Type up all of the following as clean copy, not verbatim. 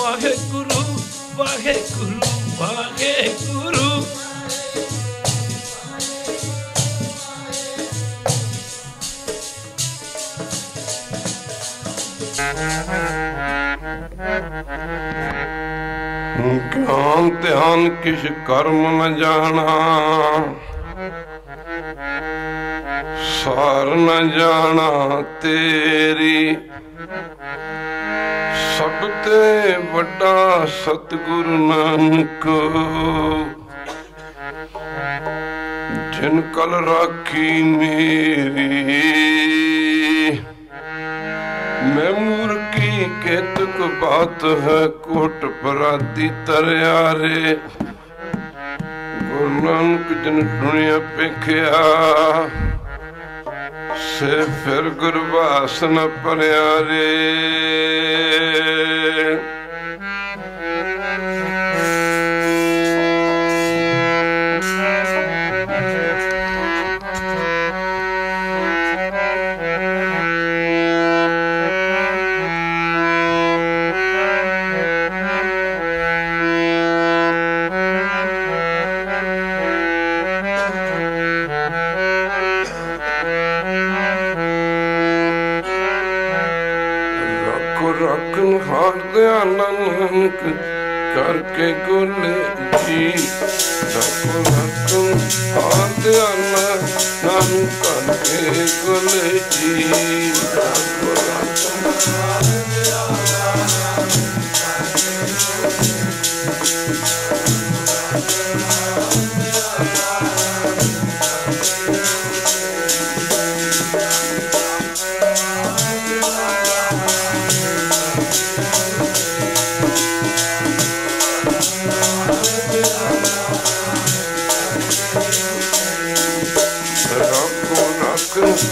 ਵਾਹਿਗੁਰੂ ਵਾਹਿਗੁਰੂ ਵਾਹਿਗੁਰੂ। ਗਿਆਨ ਧਿਆਨ ਕਿਛ ਕਰਮ ਨ ਜਾਣਾ, ਸਾਰ ਨ ਜਾਣਾ ਤੇਰੀ। ਸਭ ਤੇ ਵੱਡਾ ਸਤਿਗੁਰੂ ਨਾਨਕ, ਜਿਨ ਕਲ ਰਾਖੀ ਮੇਰੀ। मैं मूर्खी केतुक बात है, कोट पराती तरियारे। गुरु नानक जन सुनिया पेखिया, से फिर गुरबास न परियारे। रखन हार दया नानक करके गोले जी। रखो रखन हार दया नानक करके गोले जी। रखो रखन हार दया नानक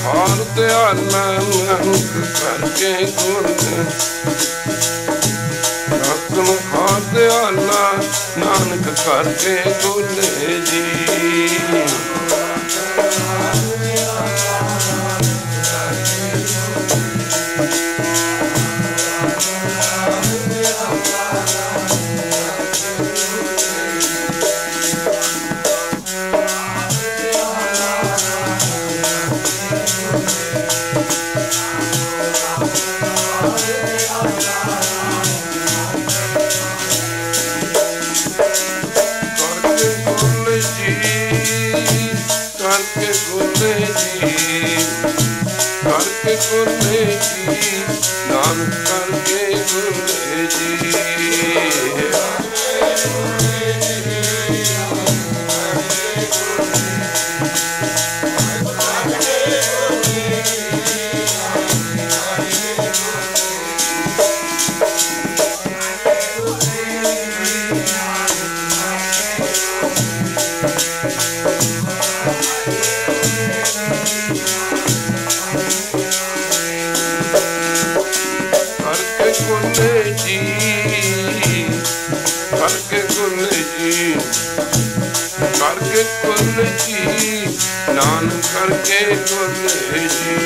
हार दया नानक करके गोले। रखन हार दया नानक करके गोले जी। करके गोले जी, करके गोले जी, नानक करके गोले जी। गोले जी, करके गोले जी, करके गोले जी, नानक करके गोले जी।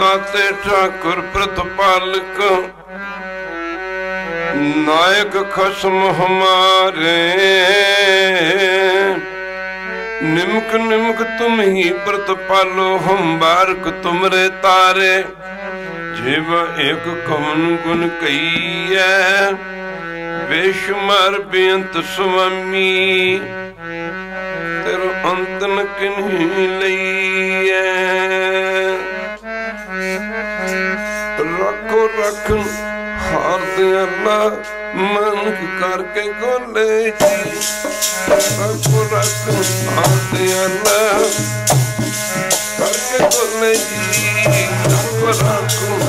दाते ठाकुर प्रतिपालक नायक खसम हमारे। निमक निमक तुम ही व्रत पालो, हम बारक तुमरे तारे। जेब एक कवन गुण कहिए, बेशुमार बेअंत स्वामी। तेरो अंत न किन्हीं लईए। रखो रखन हार दे अल्लाह, मन करके गोले जी। रखो रखन हार दे अल्लाह, करके गोले जी। रखो रखन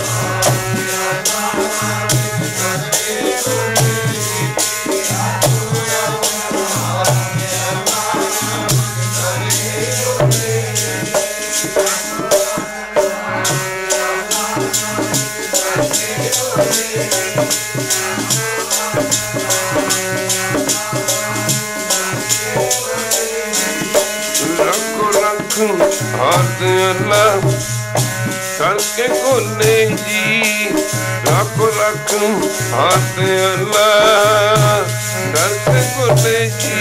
हाथ अल्लाह करके गोले जी। रखो रख हाथ अल्लाह करके गोले जी।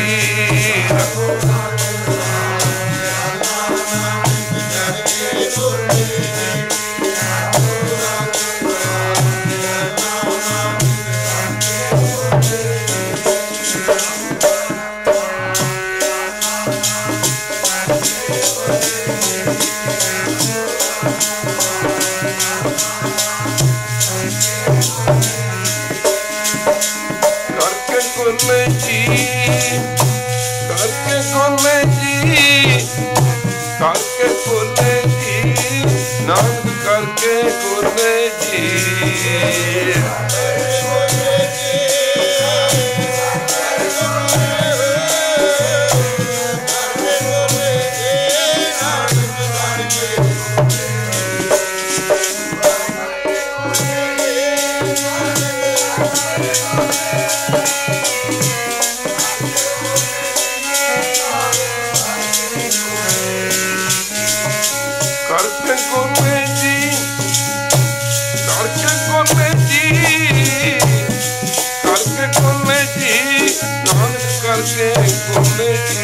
गोले जी करके गोले जी, करके गोले जी। नानक करके गोले जी। करके गोले जी, करके गोले जी, करके गोले जी। नानक करके गोले जी।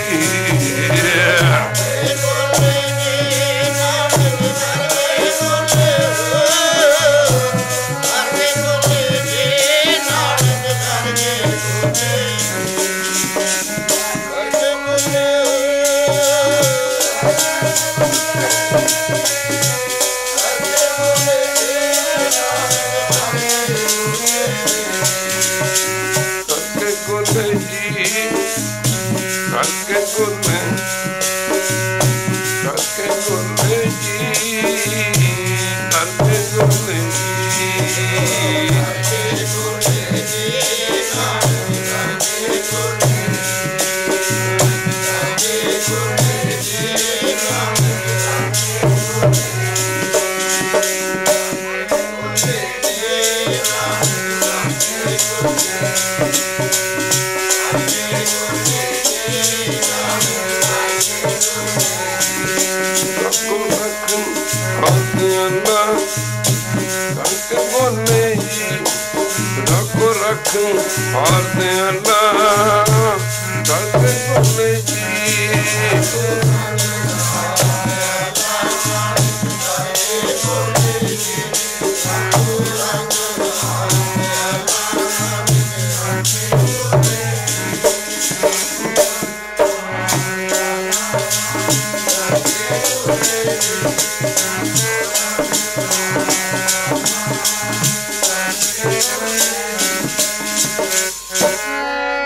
करके गोले जी, करके गोले, करके गोले जी, करके गोले जी। रखो रखन हाथ अल्लाह करके गोले जी। रखो रखन हाथ अल्लाह करके गोले जी।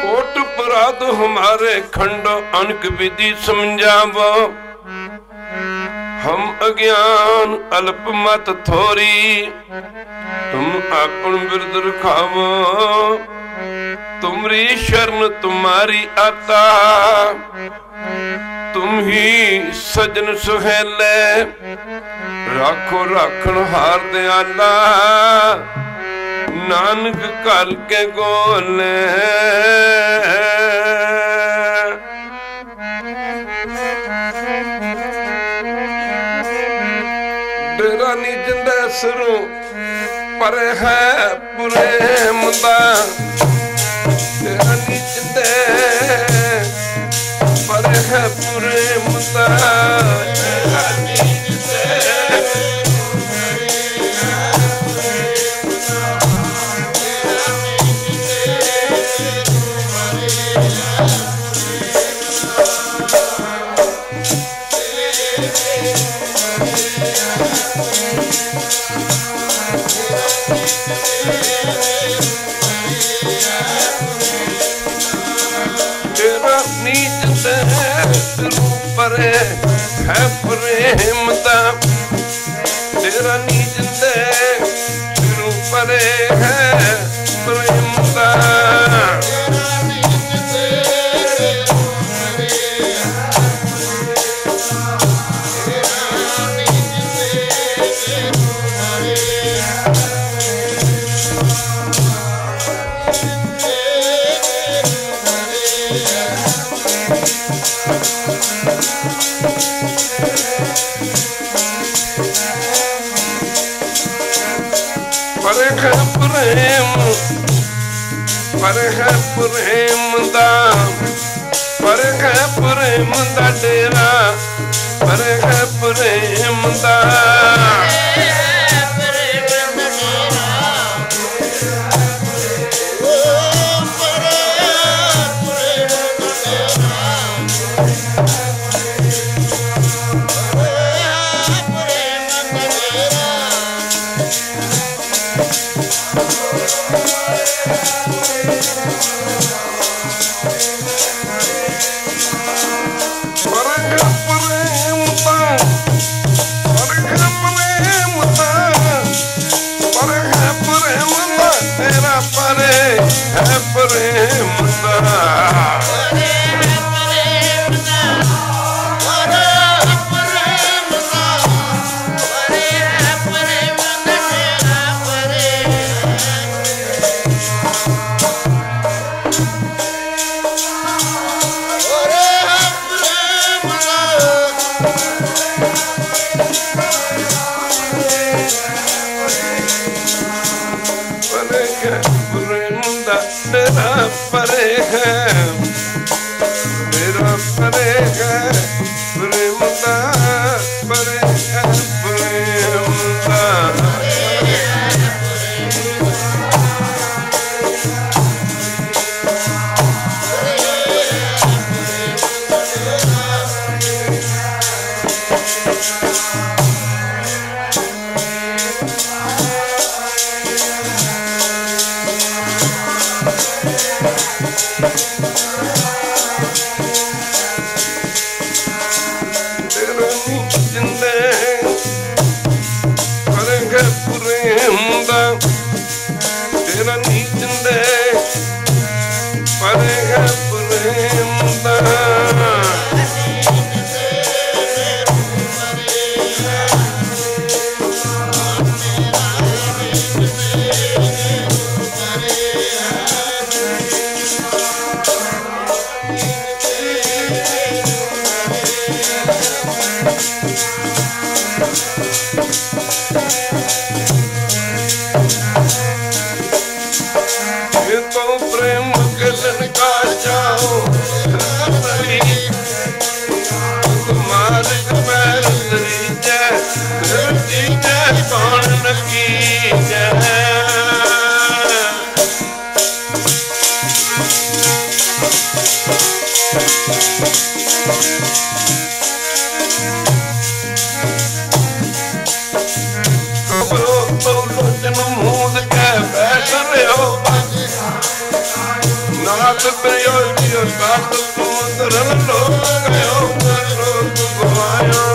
कोट अपराध हमारे खंड अनक विधि समझावो। हम अज्ञान अल्प मत थोरी, तुम अपन बिरद रखावो। तुमरी शरण तुम्हारी आता, तुम ही सजन सुहेले। राखो राखण हार दयाला, नानक कल के गोले। डेरा निज सिरों पर है प्रेम दा, डेरा निज पर है प्रेम दा तेरा नीच दे परे है प्रेम दा तेरा नीच दे सिरों परे है प्रेम दा पर है प्रेम दा पर है प्रेम दा डेरा पर है प्रेम दा परे है मेरा परे है प्रेम दा परे है प्रेम दा तेरा नीच दे पर है प्रेम दा नाथ प्रियो जियो साथ सुंदर लोग गयो रोग गवायो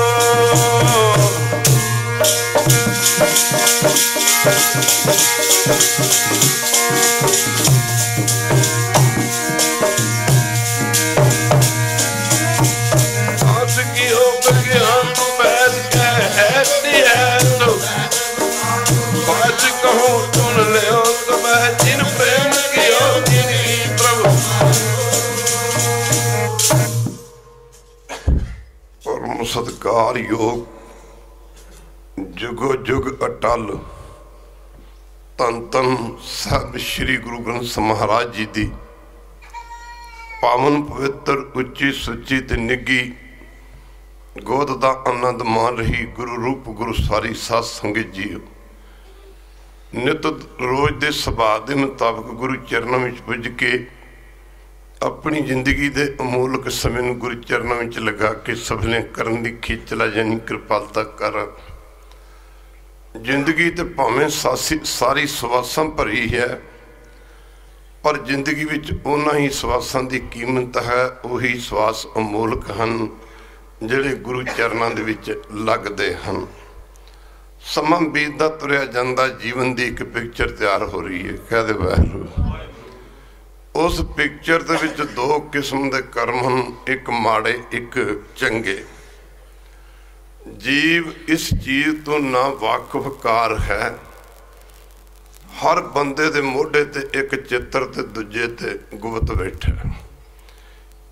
आज की हो बगियान तो बैठ के ऐसी है तो बात कहो सुन ले तो मैं जिन प्रेम की हो सत्कार योग जुगो जुग अटल तन तन साहब श्री गुरु ग्रंथ महाराज जी दी पावन पवित्र उच्ची सुची ते निगी गोद दा आनंद मान रही गुरु रूप गुरु सारी साध संगत जीओ। नित रोज दे सुभाव के मुताबिक गुरु चरणों में पुज के अपनी जिंदगी के अमूलक समय में गुरु चरणों में लगा के सफल करने की खिचला यानी कृपालता कर। जिंदगी तो भावें सारी सवासां भरी है, पर जिंदगी विच उन्हां ही सवासां की कीमत है। उही सवास अमूलक हैं जिहड़े गुरु चरणों दे विच लगदे हैं। समा बीतदा तुरिया जांदा, जीवन की एक पिक्चर तैयार हो रही है। कहते वाहिगुरू उस पिक्चर दे विच दो किस्म के कर्म हैं, एक माड़े एक चंगे। जीव इस चीज़ तो ना वाकफकार है। हर बंदे दे मोढे ते एक चित्र ते दूजे ते गुप्त बैठा।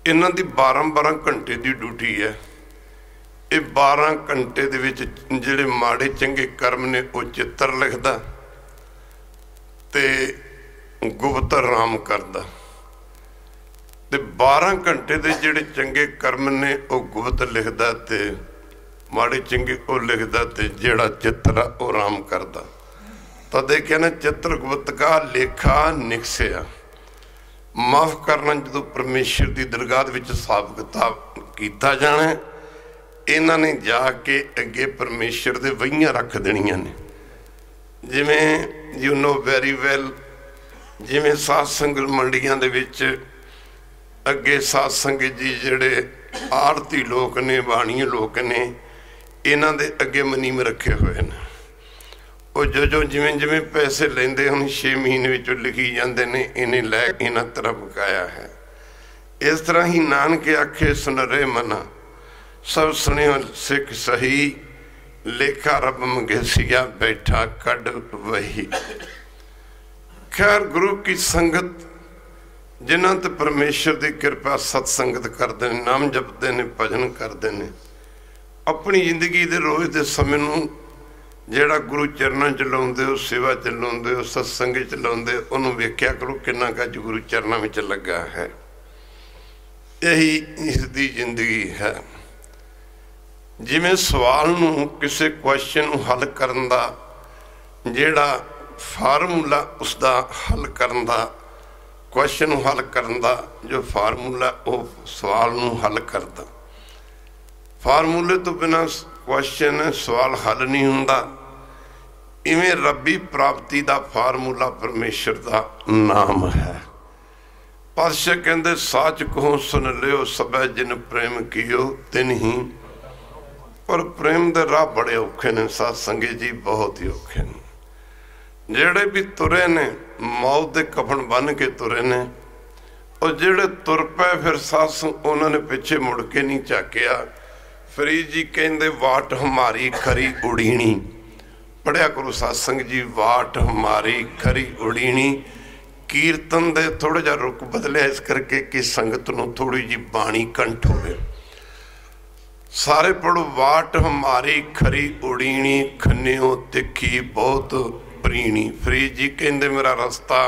इन्हां दी 12-12 घंटे की ड्यूटी है। ये 12 घंटे दे विच जिहड़े माड़े चंगे कर्म ने वो चित्र लिखदा ते गुप्त आराम करदा, ते 12 घंटे दे जिहड़े चंगे कर्म ने वो गुप्त लिखदा ते माड़े चंगे वो लिखदा ते जिहड़ा चित्र वो आराम करदा। तदे कहना चित्र गुप्त का लेखा निकसिया। माफ करना जो परमेश्वर की दरगाह विच हिसाब किताब किया जाना, इन्हां ने जाके अगे परमेश्वर दे वहीयां रख देनियां ने। जिवें यू नो वेरी वेल, जिवें साध संगत मंडियां दे विच अगे साध संगत जी जिहड़े आरती लोग ने, बाणी लोग ने, इन्हां दे अगे मनीम रखे हुए हैं। वो जो जिमें जिमें पैसे लेंदे हैं 6 महीने विचों लिखी जाते हैं, इन्हें लै इन्हां तरह पकाया है। इस तरह ही नानक आखे सुनरे मना सब सुनियो सिख सही, लेखा रब मंगेसिया बैठा कड वही। खैर गुरु की संगत जिन्हां ते परमेश्वर की कृपा सत्संगत करते हैं, नाम जपते हैं, भजन करते हैं, अपनी जिंदगी के रोज़ के समय नूं जिहड़ा गुरु चरणों च लाउंदे हो, सेवा च लाउंदे हो, सत्संग च लाउंदे, उहनूं वेख्या करो किन्ना गज गुरु चरणों में लगा है। यही इसकी जिंदगी है। जिवें सवाल नूं किसी क्वेश्चन नूं हल करन दा जिहड़ा फार्मूला उसका हल करन दा, क्वेश्चन नूं हल करन दा जो फार्मूला वो सवाल नूं हल करदा। फार्मूले तो बिना क्वेश्चन सवाल हल नहीं हुंदा। इवें रब्बी प्राप्ति का फार्मूला परमेश्वर का नाम है। पातशाह कहते साच कहो सुन लियो सबै जिन प्रेम कियो तिन ही। पर प्रेम के राह बड़े औखे ने साध संगत जी, बहुत ही औखे ने। जेड़े भी तुरे ने मौत के कफन बन के तुरे ने, और जेड़े तुर पे फिर सास उन्होंने पिछे मुड़ के नहीं झाकिया। फरीद जी कहते वाट हमारी खरी उड़ीनी, पढ़िया करो सत्संग जी, वाट हमारी खरी उड़ीनी। कीर्तन दे थोड़ा जा रुख बदलिया इस करके कि संगत नूं थोड़ी जी बाणी कंठ होवे। सारे पढ़ो वाट हमारी खरी उड़ीनी, खन्नियों तिखी बहुत प्रीणी। फरीद जी कहते मेरा रस्ता,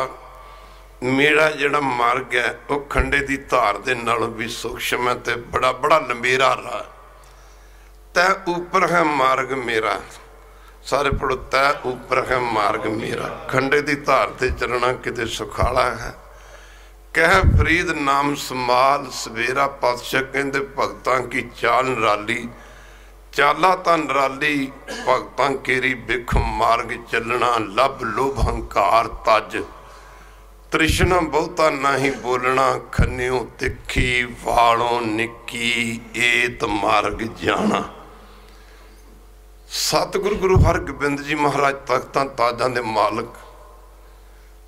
मेरा जिहड़ा मार्ग है वो खंडे की धार दे नालों भी सूक्ष्म है ते बड़ा बड़ा लंबेरा रहा। तै ऊपर है मार्ग मेरा, सारे पढ़ो तै ऊपर है मार्ग मेरा। खंडे की धार ते चलना किते सुखाला है। कह फरीद नाम संभाल सवेरा। पातशाह कहते भगतां की चाल निराली, चाला तां निराली भगतां केरी बिख मार्ग चलना। लभ लोभ हंकार तज तृष्णा बहुता नाही बोलना। खन्नियों तिखी वालों निकी एत मार्ग जाना। सतगुरु गुरु हरगोबिंद जी महाराज तख्तां ताजां दे मालक,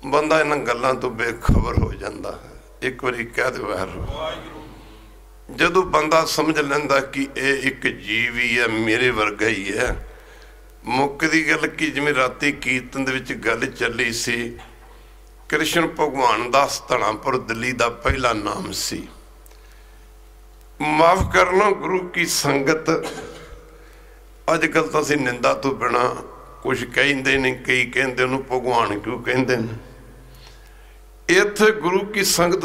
बंदा इन्हां गल्लां तो बेखबर हो जाता है। एक बारी कह दे वाहिगुरू, जदों बंदा समझ लैंदा कि ये एक जीव ही है, मेरे वर्गा ही है। मुक्कदी गल कि जिवें राती कीर्तन दे विच गल चली सी, कृष्ण भगवान दा धनापुर दिल्ली दा पहला नाम सी। माफ करना गुरु की संगत, अजकल तो असीं निंदा तो बिना कुछ कहते नहीं, कई कहते उन्होंने भगवान क्यों कहते हैं। इत्थे गुरु की संगत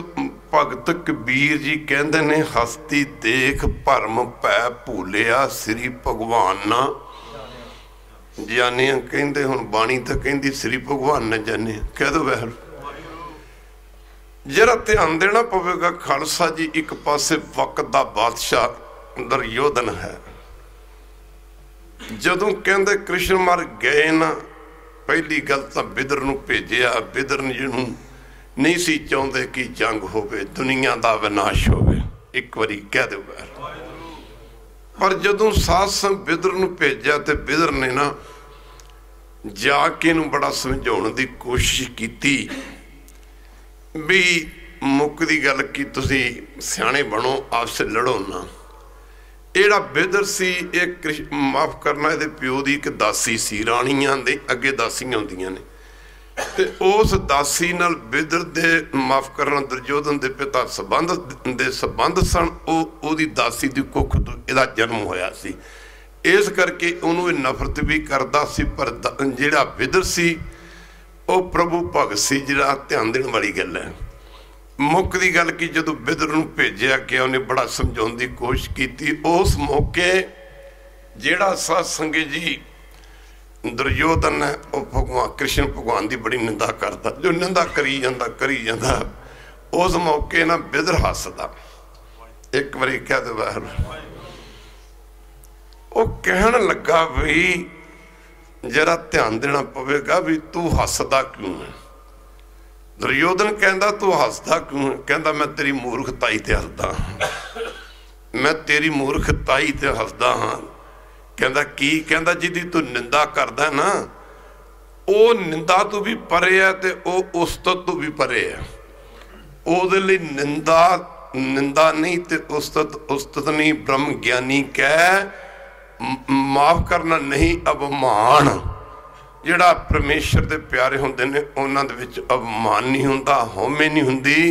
भगत कबीर जी कहते ने हस्ती देख भरम पै भूलिया श्री भगवान ना जाने। कहते हुण बाणी तो कहती श्री भगवान न जाने, कह दो वैर। जरा ध्यान देना पवेगा खालसा जी, एक पासे वक्त दा बादशाह दुर्योधन है। जदों कहते कृष्ण मर गए ना, पहली गल तो बिदर नूं भेजिया। बिदर जी नूं नहीं सी चाहते कि जंग होवे, दुनिया का विनाश होवे, एक बारी कह दो वैर। पर जदों साध संग बिदर नूं भेजा तो बिदर ने ना जाके नूं बड़ा समझाउण दी कोशिश की भी मुक्कदी गल की तुसी सियाणे बनो, आपसे लड़ो ना। एड़ा बिदर सी एक माफ करना ये प्यो की एक दासी सी, राणियां दे अगे दासियां होंदियां ने, ते उस दासी नाल बिदर दे माफ करना दुर्योधन दे पिता संबंध सन। ओदी दासी दी कुख तो इहदा जन्म होया सी, इस करके उन्होंने नफरत भी करता सी। पर जिहड़ा बिदर सी वो प्रभु भगत सी, जिहड़ा ध्यान देने वाली गल है। मुख की गल की जदों बिदर नूं भेजिया गया, उन्हें बड़ा समझाउण दी कोशिश की। उस मौके जिहड़ा साध संगत जी दुर्योधन है वो भगवान कृष्ण भगवान की बड़ी निंदा करता, जो निंदा करी जाता। उस मौके ना बिदर हसदा, एक बारी कह दो बाहर। वो कहन लगा भी जरा ध्यान देना पवेगा भी तू हसदा क्यों है। दुर्योधन कहता तू हसदा क्यों है। कहता मैं तेरी मूर्खताई ते हसदा, मैं तेरी मूर्खताई ते हसदा हाँ। कहता की। कहता जिहदी तू निंदा करदा ना, वो निंदा तू भी परे है ते वो उस्तत तू भी परे है। ओहदे लई निंदा नहीं ते उस्तत नहीं। ब्रह्म ज्ञानी कह माफ करना नहीं अवमान। जिहड़ा परमेश्वर दे प्यारे हुंदे ने उन्हां दे विच अवमान नहीं हुंदा, हौमे नहीं हुंदी।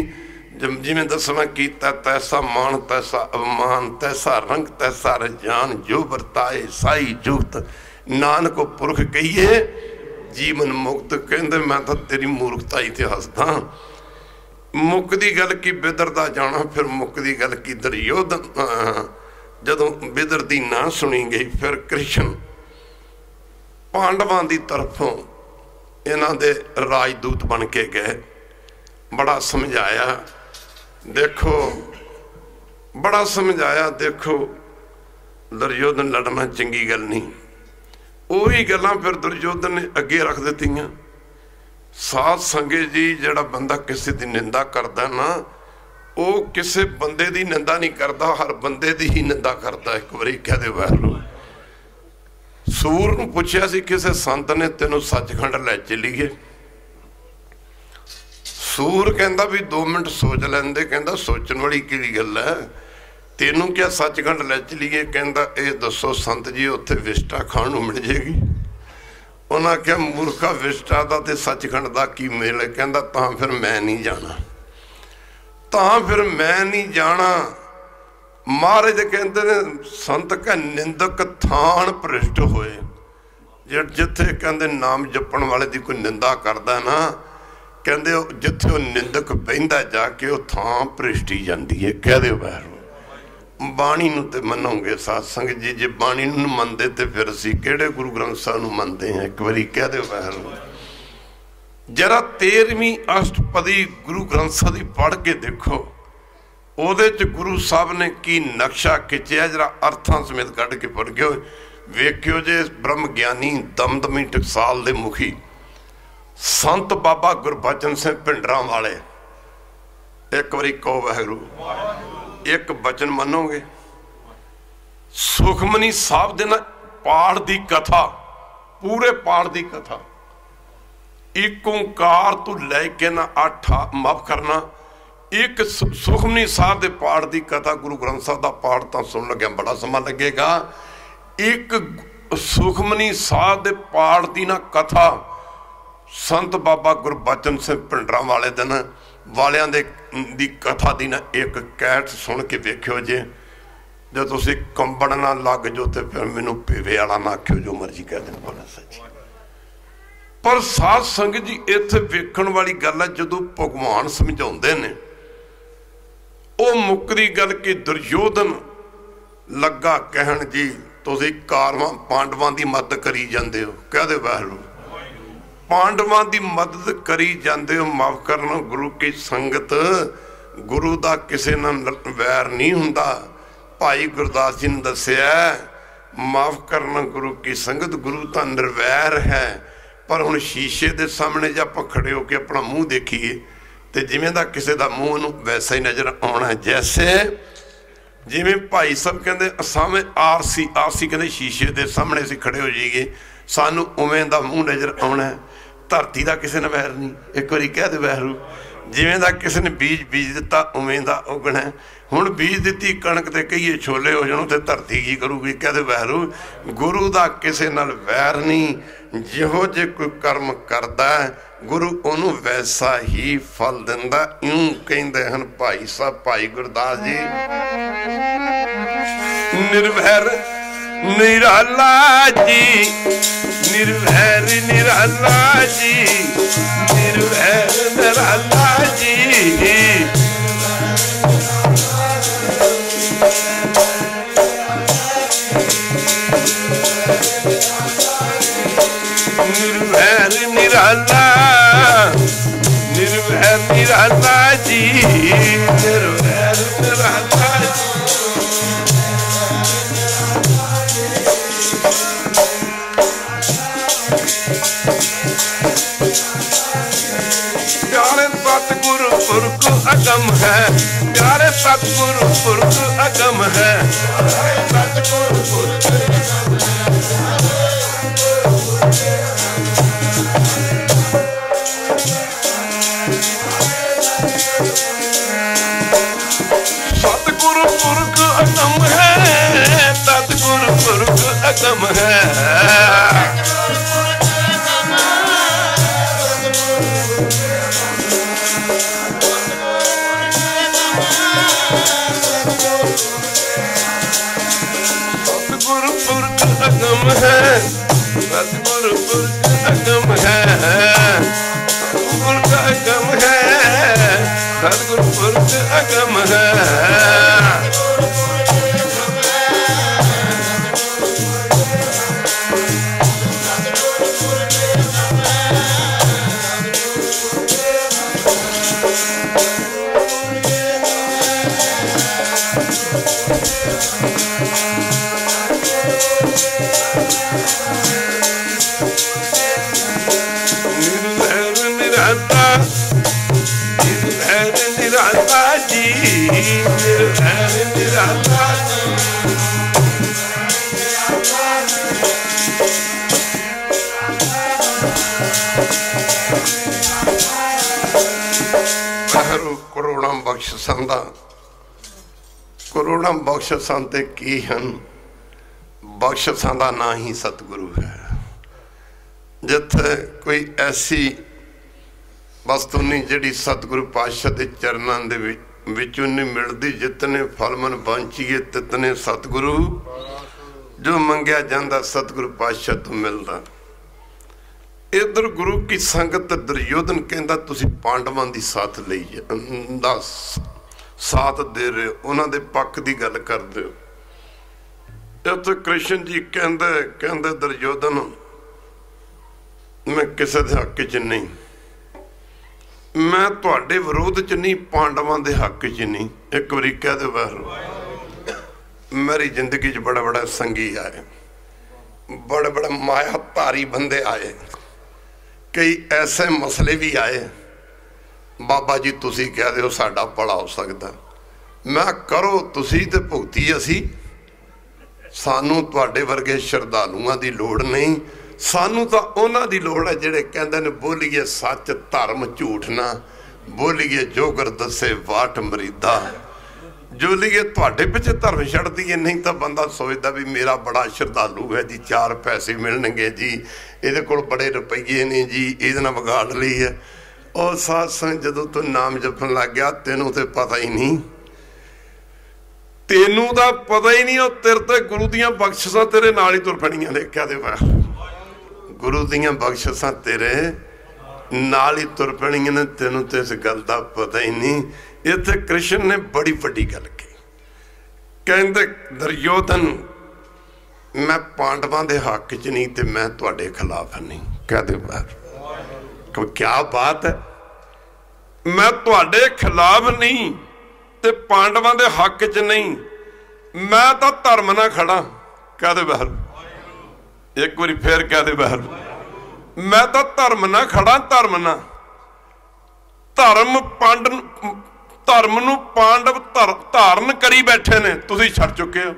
जिवें दसवां कीता तैसा मान तैसा अवमान, तैसा रंग तैसा रजान, जो बरताए साई जुगत, नानक पुरख कहिए जीवन मुक्त। कहंदे मैं तो तेरी मूर्खताई ते हसदा। मुक्कदी गल की बिदर दा जाना, फिर मुक्कदी गल की दुर्योधन। जदों बिदर दी ना सुनी गई, फिर कृष्ण पांडवां दी तरफों इन्हां दे राजदूत बन के गए। बड़ा समझाया, देखो बड़ा समझाया, देखो दुर्योधन लड़ना चंगी गल नहीं। उही गल्लां फिर दुर्योधन ने अगे रख दित्तियां। साध संगत जी जिहड़ा बंदा किसी की निंदा करदा ना, वो किसी बंदे की निंदा नहीं करता, हर बंदे की ही निंदा करता। एक बारी कह दे वैरू। सूर नूं पुछया सी किसी संत ने, तेनों सचखंड लै चलीए। सूर कहता भी 2 मिनट सोच लेंदे। कहता सोचण वाली किहड़ी गल है, तेनों क्या सचखंड लै चलीए। कहता ये दसो संत जी उत्थे विस्टा खाण नूं मिल जाएगी। उन्हें क्या मूर्खा विस्टा दा ते सचखंड दा की मेल है। कहता तां फिर मैं नहीं जाना, तां फिर मैं नहीं जाना। महाराज कहते ने संत का निंदक थान भ्रिष्ट होए। जिथे कहते नाम जपण वाले की कोई निंदा करता ना, कहते जिथे वो निंदक बहिंदा जाके वो थां भ्रिष्टी जाती है। कह दे वैर बाणी नूं ते मनोगे साध संगत जी, जे बाणी नूं मनदे ते फिर असीं किहड़े गुरु ग्रंथ साहिब नूं मनदे हैं। एक बारी कह दे वैर। जरा 13वीं अष्टपदी गुरु ग्रंथ साहिब दी पढ़ के देखो, ਉਹਦੇ ਚ गुरु साहब ने की नक्शा खिंचिया। जरा अर्थां समेत कढ़ के पढ़ गयो, वेख्यो जे ब्रह्म ज्ञानी दमदमी टकसाल दे मुखी संत बाबा गुरबचन सिंह भिंडरां वाले। एक बारी कहो वाहिगुरू। एक बचन मनोगे, सुखमनी साहब दे ना पाठ दी कथा, पूरे पाठ दी कथा एक ओंकार तो लैके ना 8 माफ करना, एक सुखमनी साहब के पाठ की कथा, गुरु ग्रंथ साहब का पाठ तो सुन लगे बड़ा समा लगेगा। एक सुखमनी साहब के पाठ की ना कथा संत बाबा गुरबचन सिंह भिंडरां वाले दिन वालियां दी कथा की ना एक कैट सुन के वेख्यो जे। जो तुसीं कंबण ना लग जो तो फिर मैनू भेवे वाला ना आख्यो, जो मर्जी कह दें बड़ा सच्ची। पर साध संगत जी इत्थे वेखण वाली गल है, जदों भगवान समझाउंदे ने ਉਹ ਮੁੱਕਦੀ ਗੱਲ ਕਿ ਦੁਰਯੋਧਨ ਲੱਗਾ ਕਹਿਣ ਜੀ ਤੁਸੀਂ ਕਾਰਵਾਂ ਪਾਂਡਵਾਂ ਦੀ ਮਦਦ ਕਰੀ ਜਾਂਦੇ ਹੋ। ਕਹਦੇ ਵਾਹਿਗੁਰੂ ਪਾਂਡਵਾਂ ਦੀ ਮਦਦ ਕਰੀ ਜਾਂਦੇ ਹੋ। ਮਾਫ ਕਰਨਾ ਗੁਰੂ ਕੀ ਸੰਗਤ, ਗੁਰੂ ਦਾ ਕਿਸੇ ਨਾਲ ਵੈਰ ਨਹੀਂ ਹੁੰਦਾ। ਭਾਈ ਗੁਰਦਾਸ ਜੀ ਨੇ ਦੱਸਿਆ, ਮਾਫ ਕਰਨਾ ਗੁਰੂ ਕੀ ਸੰਗਤ, ਗੁਰੂ ਤਾਂ ਨਿਰਵੈਰ ਹੈ। ਪਰ ਹੁਣ ਸ਼ੀਸ਼ੇ ਦੇ ਸਾਹਮਣੇ ਜੇ ਆਪਾਂ ਖੜੇ ਹੋ ਕੇ ਆਪਣਾ ਮੂੰਹ ਦੇਖੀਏ ਤੇ ਜਿਵੇਂ ਦਾ ਕਿਸੇ ਦਾ ਮੂੰਹ ਨੂੰ ਵੈਸਾ ਹੀ ਨਜ਼ਰ ਆਉਣਾ। ਜੈਸੇ ਜਿਵੇਂ ਭਾਈ ਸਾਹਿਬ ਕਹਿੰਦੇ ਸਾਹਮਣੇ ਆਰਸੀ ਕਹਿੰਦੇ ਸ਼ੀਸ਼ੇ ਦੇ ਸਾਹਮਣੇ ਅਸੀਂ ਖੜੇ ਹੋ ਜਾਈਏ, ਸਾਨੂੰ ਉਵੇਂ ਦਾ ਮੂੰਹ ਨਜ਼ਰ ਆਉਣਾ। ਧਰਤੀ ਦਾ ਕਿਸੇ ਨੇ ਵੈਰ ਨਹੀਂ। ਇੱਕ ਵਾਰੀ ਕਹਿ ਦੇ ਵਾਹਿਗੁਰੂ, ਜਿਵੇਂ ਦਾ ਕਿਸੇ ਨੇ ਬੀਜ ਦਿੱਤਾ ਉਵੇਂ ਦਾ ਉਗਣਾ। ਹੁਣ ਬੀਜ ਦਿੱਤੀ ਕਣਕ ਤੇ ਕਹੀਏ ਛੋਲੇ ਹੋ ਜਾਣ ਤੇ ਧਰਤੀ ਕੀ ਕਰੂਗੀ? ਕਹਦੇ ਵਾਹਿਗੁਰੂ ਗੁਰੂ ਦਾ ਕਿਸੇ ਨਾਲ ਵੈਰ ਨਹੀਂ। ਜਿਹੋ ਜੇ ਕੋਈ ਕਰਮ ਕਰਦਾ ਗੁਰੂ ਉਹਨੂੰ ਵੈਸਾ ਹੀ ਫਲ ਦਿੰਦਾ। ਇਉਂ ਕਹਿੰਦੇ ਹਨ ਭਾਈ ਸਾਹਿਬ, ਭਾਈ ਗੁਰਦਾਸ ਜੀ। ਨਿਰਵੈਰ ਨਿਰਾਲਾ ਜੀ, ਨਿਰਵੈਰ ਨਿਰਾਲਾ ਜੀ, ਨਿਰਵੈਰ ਨਿਰਾਲਾ ਜੀ। ਨਿਰਵੈਰ ਨਿਰਾਲਾ, ਨਿਰਵੈਰ ਨਿਰਾਲਾ ਜੀ, ਨਿਰਵੈਰ ਨਿਰਾਲਾ ਜੀ। प्यारे सतगुरु पुरख अगम है, प्यारे सतगुरु पुरख अगम है, सतगुरु पुरख सतगुरु पुरख अगम है, सतगुरु पुरख अगम है। सतगुरु पुरख अगम है, सतगुरु पुरख अगम है, पुरख अगम है, सतगुरु पुरख अगम है। ਕਰੋੜਾਂ ਬਖਸ਼ਿਸ਼ਾਂ ਦਾ, ਕਰੋੜਾਂ ਬਖਸ਼ਿਸ਼ਾਂ ਤੇ ਕੀ ਹਨ? ਬਖਸ਼ਿਸ਼ਾਂ ਦਾ ਨਾਂ ਹੀ ਸਤਿਗੁਰੂ ਹੈ। ਜਿੱਥੇ ਕੋਈ ਐਸੀ ਵਸਤੂ ਨਹੀਂ ਜਿਹੜੀ ਸਤਿਗੁਰੂ ਪਾਤਸ਼ਾਹ ਦੇ ਚਰਨਾਂ ਦੇ ਵਿੱਚੋਂ ਨਹੀਂ ਮਿਲਦੀ। ਜਿਤਨੇ ਫਲ ਮਨ ਬਾਂਚੀਏ ਤਿਤਨੇ ਸਤਿਗੁਰੂ, ਜੋ ਮੰਗਿਆ ਜਾਂਦਾ ਸਤਿਗੁਰੂ ਪਾਤਸ਼ਾਹ ਤੋਂ ਮਿਲਦਾ। ਇਧਰ ਗੁਰੂ ਕੀ ਸੰਗਤ ਦੁਰਯੋਧਨ ਕਹਿੰਦਾ ਤੁਸੀਂ ਪਾਂਡਵਾਂ ਦੀ ਸਾਥ ਲਈ ਦਾ ਸਾਥ ਦੇ ਰਹੇ ਹੋ, ਉਹਨਾਂ ਦੇ ਪੱਖ ਦੀ ਗੱਲ ਕਰਦੇ ਹੋ। ਇੱਥੇ ਕ੍ਰਿਸ਼ਨ ਜੀ ਕਹਿੰਦੇ ਦੁਰਯੋਧਨ ਮੈਂ ਕਿਸੇ ਦੇ ਹੱਕ 'ਚ ਨਹੀਂ, ਮੈਂ ਤੁਹਾਡੇ ਵਿਰੋਧ 'ਚ ਨਹੀਂ, ਪਾਂਡਵਾਂ ਦੇ ਹੱਕ 'ਚ ਨਹੀਂ। ਇੱਕ ਵਾਰੀ ਕਹਿ ਦੇ ਵਾਹਿਗੁਰੂ। ਮੇਰੀ ਜ਼ਿੰਦਗੀ 'ਚ ਬੜਾ ਸੰਗੀ ਆਏ, बड़े माया धारी बंदे आए, कई ऐसे मसले भी आए, बाबा जी तुसी कह दो साडा भला हो सकता, मैं करो तुसी ते भुगती असी, सानू तुहाडे वर्गे श्रद्धालुआं दी लोड़ नहीं, सानू तां उन्हां दी लोड़ है जिहड़े कहंदे ने बोलीए सच धर्म झूठ ना, बोलीए जोगर दसे वाट मरीदा, जोलीए तुहाडे पिछे धर्म छड़ दईए, नहीं तो बंदा सोचदा भी मेरा बड़ा श्रद्धालु है जी, चार पैसे मिलणगे जी, इहदे कोल बड़े रुपये ने जी, इहदे नाल विगाड़ लई है। और साध संग जदों तूं नाम जपन लग गया तेनों तो पता ही नहीं, तेनों दा पता ही नहीं, और तेरे ते गुरु दियां बख्शिशां तेरे नाल ही तुर पैणीआं ने, क्या दे गुरु दियां बख्शिशां तेरे नाल ही तुर पैणीआं ने, तेनों तो इस गल दा पता ही नहीं इत्थे कृष्ण ने बड़ी वड्डी गल की, कहंदे दुर्योधन मैं पांडवां दे हक च नहीं ते मैं तुहाडे खिलाफ नहीं। कहदे बाहर क्या बात है, मैं तुहाडे खिलाफ नहीं ते पांडवां दे हक च नहीं, मैं तो धर्म ना खड़ा। कहदे बाहर एक बारी फिर कहदे बाहर मैं तो धर्म ना खड़ा, धर्म ना धर्म नूं पांडव धारण करी बैठे ने, तुसीं छड़ चुके हो।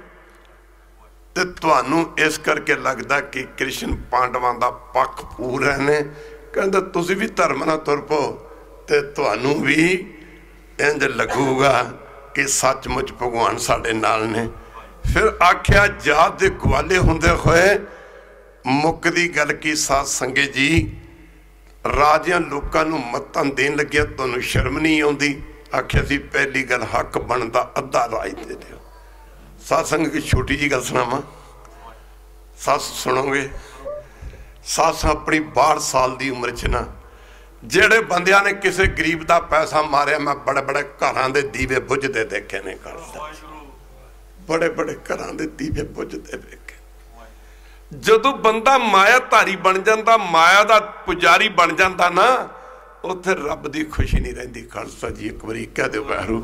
ते तुहानूं इस करके लगदा कि कृष्ण पांडवां दा पक्ष पूरा ने। कहंदा तुसीं भी धर्म ना तुर पो ते तुहानूं भी इंज लगूगा कि सचमुच भगवान साडे नाल ने। फिर आख्या जात दे गवाले हुंदे होए मुक्कदी गल की साध संगत जी, राजियां लोकां नूं मत्तां देन लग्या, तुहानूं शर्म नहीं आउंदी। आख्या सी पहली गल हक बनता अद्धा राज दे दिओ। साध संगत की छोटी जी गल सुनावां, सस सुनोगे। सस अपनी 62 साल की उम्र च ना जेड़े बंदियां ने किसी गरीब का पैसा मारिया, मैं बड़े बड़े घरां दे दीवे बुझदे देखे ने, बड़े बड़े घरां दे दीवे बुझदे देखे। जदों बंदा माया धारी बन जाता, माया का पुजारी बन जाता ना, उत्थे रब की खुशी नहीं रहिंदी। खालसा जी एक बारी कह दो वाहिगुरू,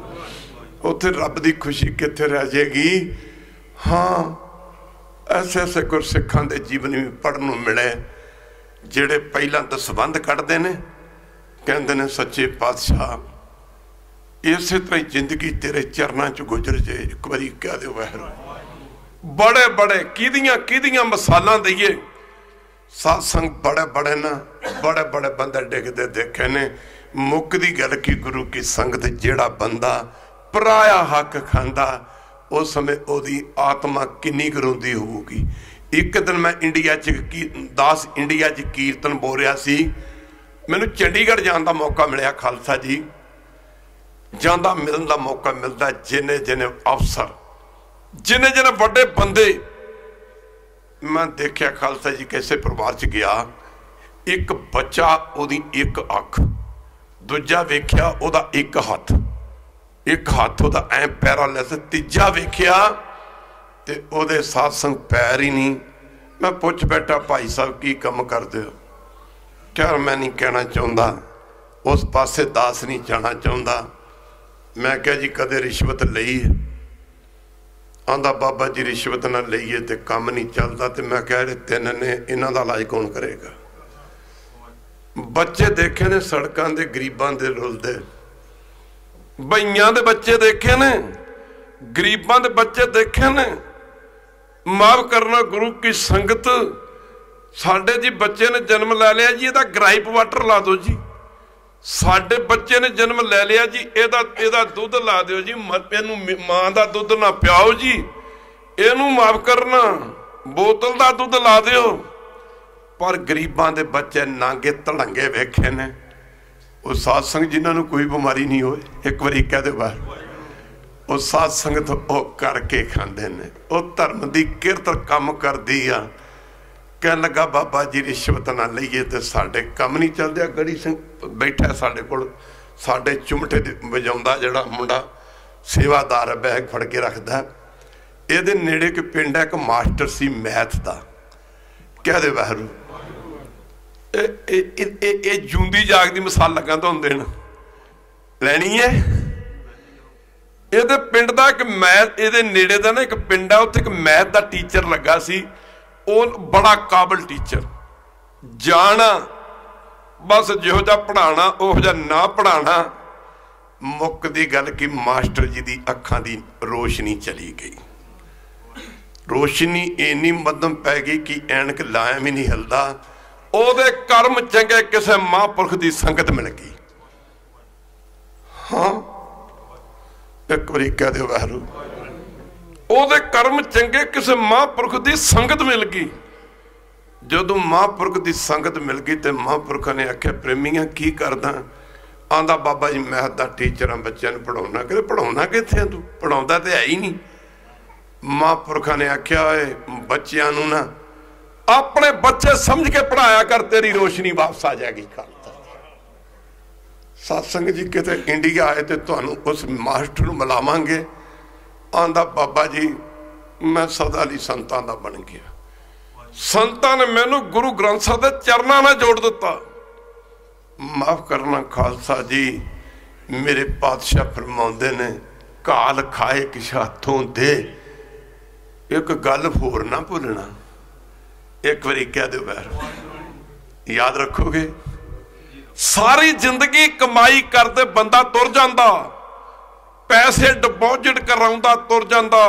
उत्थे रब की खुशी कित्थे रह जाएगी। हाँ, ऐसे ऐसे गुरसिखां दे जीवन भी पढ़न नूं मिले जिहड़े पहलां तो संबंध कढ़दे ने, कहंदे ने सच्चे पातशाह इसे तरह ही जिंदगी तेरे चरणों च गुजर जाए। एक बारी कह दो वाहिगुरू। बड़े बड़े किदियां मिसालां दईए। सत्संग बड़े बड़े ना बड़े बड़े बंदे डिगदे देखे ने। मुक्कदी गल की गुरु की संगत जेड़ा बंदा पराया हक खांदा, उस समय ओदी आत्मा किन्नी रोंदी होगी। एक दिन मैं इंडिया दास इंडिया च कीर्तन बोल रहा सी, मैनू चंडीगढ़ जाने का मौका मिलया। खालसा जी जांदा मिलन का मौका मिलता, जिन्ने जिन्ने अफसर जिन्ने जिन्ने बड़े बंदे मैं देखा। खालसा जी कैसे परिवार च गया, एक बच्चा ओदी एक अख, दूजा वेख्या ओदा एक हाथ ओदा ऐ पैरालिस, तीजा वेख्या ते ओदे सत्संग पैर ही नहीं। मैं पुछ बैठा भाई साहब की काम करदे हो? क्या मैं नहीं कहना चाहता, उस पासे दास नहीं जाना चाहता। मैं क्या जी कदे रिश्वत लई? आंदा बाबा जी रिश्वत ना लईए तो काम नहीं चलता। तो मैं कह रहे 3 ने, इन्हां दा इलाज कौन करेगा? बच्चे देखे ने सड़कों के गरीबां दे रुलदे, बइयां दे बच्चे देखे ने, गरीबां दे बच्चे देखे ने। माफ करना गुरु की संगत, साडे जी बच्चे ने जन्म लै लिया जी, इहदा ग्राइप वाटर ला दो जी। साडे बच्चे ने जन्म लै लिया जी, एदा दुध ला दो जी, इहनूं मां दा दुध ना पियाओ जी, इहनूं माफ करना बोतल दा दुध ला दिओ। पर गरीबां दे बच्चे नांगे धड़ंगे वेखे ने, वो साध संग जिन्होंने कोई बीमारी नहीं होए। एक बारी कह दे बाहर, वो साध संगत वो करके खांदे ने, वो धर्म की किरत काम करदी आ। कह लगा बाबा जी रिश्वत ना लईए तो साडे काम नहीं चलदे। गड़ी सिंह बैठा साडे कोल, साडे चुमटे वजाउंदा जिहड़ा मुंडा सेवादार है, बैग फड़ के रखदा। इहदे नेड़े एक पिंड है, एक मास्टर सी मैथ दा। कह दे वाहिगुरू, जूंदी जागदी मिसाल लगा तो देन लैनी है। ये पिंड का एक मैथ, ये नेड़े का ना एक पिंड है, उत्थे एक मैथ का टीचर लगा सी। वो बड़ा काबल टीचर, जाना बस जिहो जा पढ़ाना उहो जा ना पढ़ाना। मुक्कदी गल की मास्टर जी की अखां की रोशनी चली गई। रोशनी इन्नी मध्यम पै गई कि ऐनक लाया भी नहीं हिलदा। ओदे कर्म चंगे, किसी महापुरख की संगत मिल गई। हाँ एक बारी कह दो वाहिगुरू, ओदे कर्म चंगे, किसी महापुरख की संगत मिल गई। जदों महापुरख की संगत मिल गई तो महापुरख ने आख्या प्रेमिया की करदा? आंदा बाबा जी मैथ का टीचर हाँ, बच्चों पढ़ाउना। कहते पढ़ाउना कित्थे तू, पढ़ाउंदा तो है ही नहीं। महापुरखा ने आख्या बच्चों ना अपने बच्चे समझ के पढ़ाया कर, तेरी रोशनी वापस आ जाएगी। सत्संग जी किते इंडिया आए तो तुहानू उस मास्टर नू मिलावांगे। आंदा बाबा जी मैं सदा लई संतां दा बन गया। संतां ने मैनू गुरु ग्रंथ साहिब दे चरनां नाल जोड़ दिता। माफ करना खालसा जी, मेरे पातशाह फरमाउंदे ने घाल खाए किश हथों दे, एक गल होर ना भुलना। एक बारी कह दो बैर, याद रखोगे। सारी जिंदगी कमाई करते बंदा तुर जांदा, पैसे डिपॉजिट कराउंदा तुर जांदा,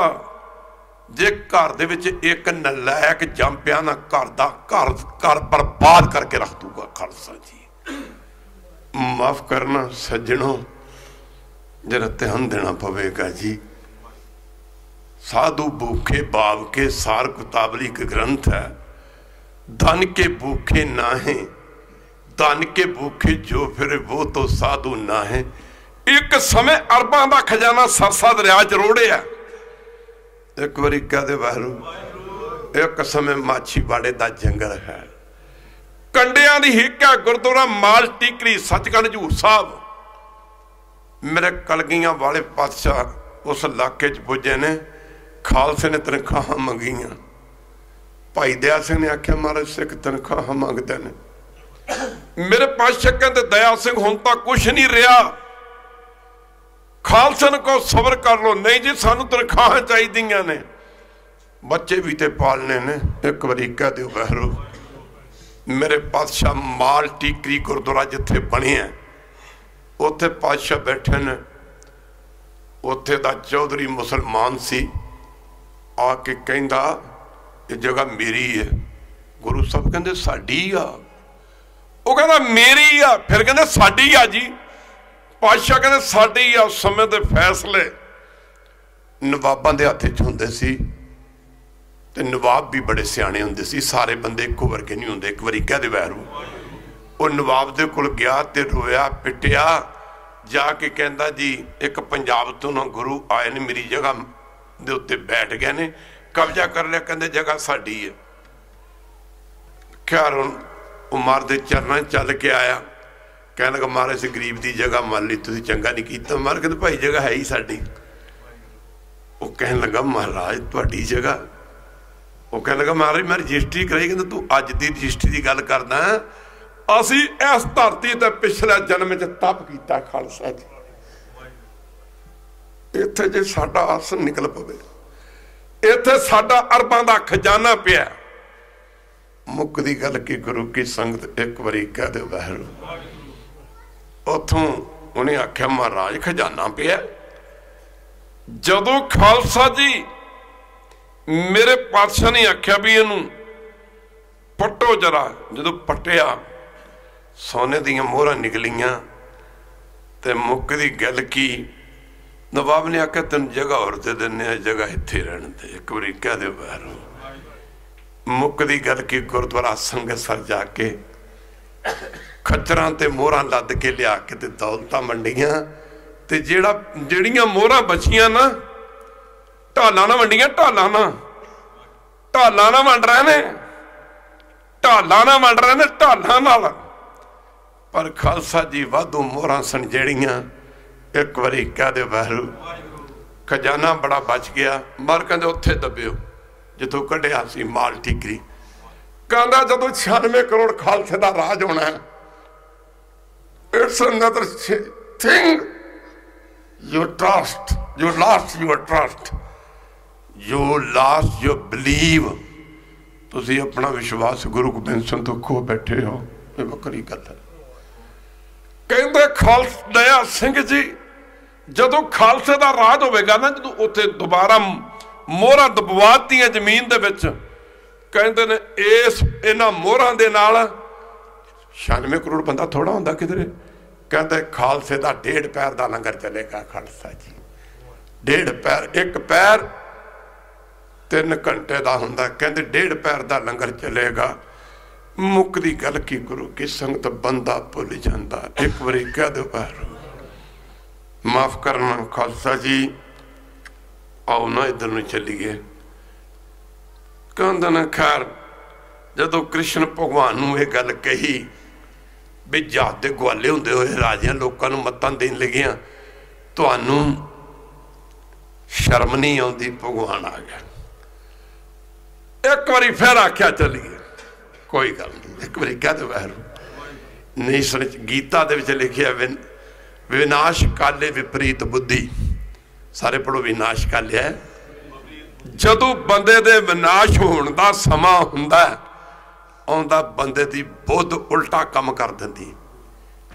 जे घर दे विच एक नलैक जम पिया ना घर दा घर बर्बाद करके रख दूगा। खालसा जी माफ करना सज्जनों, जरा ध्यान देना पवेगा जी। साधु भूखे बाब के सार कुताबली का ग्रंथ है। धन के भूखे ना है, धन के भूखे जो फिर वो तो साधु ना है। एक समय अरबां दा खजाना सरसा दरिया च रोड़िया। एक बारी कह दे वाहरू, एक समय माछीवाड़े दा जंगल है, कंडियां दी हिक है गुरुद्वारा माल टीकरी सचखंड हजूर साहब। मेरे कलगियां वाले पातशाह उस इलाके च पुजे ने। खालसे ने तनख्वाह मंगियां। भाई दया सिंह ने आख्या महाराज सिख तनख्वाह मंगते ने। मेरे पातशाह कहते दया सिंह हुण तां कुछ नहीं रहा, खालसा ने कहो सबर कर लो। नहीं जी सानू तनख्वाह चाहिदियां ने, बच्चे भी ते पालने ने। एक बारी कह दो बहरो, मेरे पातशाह माल टीकरी गुरुद्वारा जिथे बने उत्थे पातशाह बैठे ने। उत्थे दा चौधरी मुसलमान सी, आके कहंदा ये जगह मेरी है। गुरु साहब कहंदे साडी आ। वो कहंदा मेरी आ, फिर कहंदे साडी आ जी। पातशाह कहंदे साडी आ। उस समय दे फैसले नवाबां दे हत्थ च हुंदे सी, ते नवाब भी बड़े सियाणे हुंदे सी। सारे बंदे इक्को वर्गे नहीं हुंदे। एक बारी कह दे वैरू, वो नवाब दे कोल गया ते रोया पिटिया, जाके कहंदा जी एक पंजाब तो ना गुरु आए ने, मेरी जगह दे उत्ते बैठ गए ने, कब्जा कर लिया। कहंदे जगह साडी है। खैर उमर दे चरनां चल के आया, कहने लगा महाराज इस गरीब की जगह मान ली, तुसीं चंगा नहीं कीता। महाराज कहंदे भाई जगह है ही साडी। वो कहन लगा महाराज तुहाडी जगह। वो कहने लगा महाराज मैं रजिस्ट्री कराई। कहंदे तू अज दी रजिस्ट्री की गल करदा, असी इस धरती ते पिछले जन्म च तप कीता। खालसा जी इत्थे जे साडा आसन निकल पवे, इत्थे साडा अरबां दा खजाना पिया। मुक्कदी गल की गुरु की संगत एक बारी कह दे वाहिगुरू। उथों उन्हें आख्या महाराज खजाना पिया। जदों खालसा जी मेरे पातशाह ने आख्या भी इनू पट्टो जरा, जदों पट्टिया सोने दियां मोहरां निकलियां ते मुक्कदी गल की नवाब ने आख्या तेन जगह और दे देने, जगह इत्थे रहन दे। एक बारी कह दे बाहर। मुक्कदी गल की गुरुद्वारा संगतसर जाके खच्चरां ते मोहरां लद के लिया के ते दौलतां वंडियां, ते जेड़ियां मोहरां बचियां ना ढालां ना वंडियां, ढालां ना वंड रहे ने, ढालां ना वंड रहे ने, ढालां नाल। पर खालसा जी वाधू मोहरां सन जेड़ियां। एक बारी कह दे वाहिगुरू खजाना बड़ा बच गया। मर कहंदे उत्थे दबियो जिथों कढ़िया सी माल ठीकरी। कहंदा जदों 96 करोड़ खालसे दा राज होना है, it's another thing you trust, you lost your trust, you lost your believe. तुसीं अपना विश्वास गुरु गोबिंद सिंह तो खो बैठे हो, ये वक्री गल है। कहंदे खालसा दया सिंह जी जदों खालसे दा राज होवेगा ना, जदों उत्थे दोबारा मोहरां दबवातीआं जमीन दे विच, कहंदे ने इस इन्हां मोहरां दे नाल 96 करोड़ बंदा थोड़ा हुंदा किधरे। कहंदे खालसे दा 1.5 पैर दा लंगर चलेगा। खालसा जी 1.5 पैर, एक पैर 3 घंटे दा हुंदा, कहंदे 1.5 पैर दा लंगर चलेगा। मुक्कदी गल की गुरु की संगत बंदा भुल जाता। एक बारी कह दो बाहर, माफ करना खालसा जी, आओ ना इधर न चलीए। कहंदा ना खैर जदों कृष्ण भगवान नूं ये गल कही भी जहाज के गुआले होंदे होए राजियां लोगों नूं मत्तां देण लगियां, तुहानूं शर्म नहीं आउंदी, भगवान आ गया। एक बारी फिर आख्या चलिए, कोई गल नहीं, एक बारी कह दो वाहिगुरू। नहीं सुन, गीता दे विच लिखिया विनाश काले विपरीत बुद्धि। सारे पढ़ो, विनाश काले है जदों बंदे दे विनाश होण दा समा हुंदा आउंदा, बंदे दी बुद्ध उल्टा काम कर दिंदी,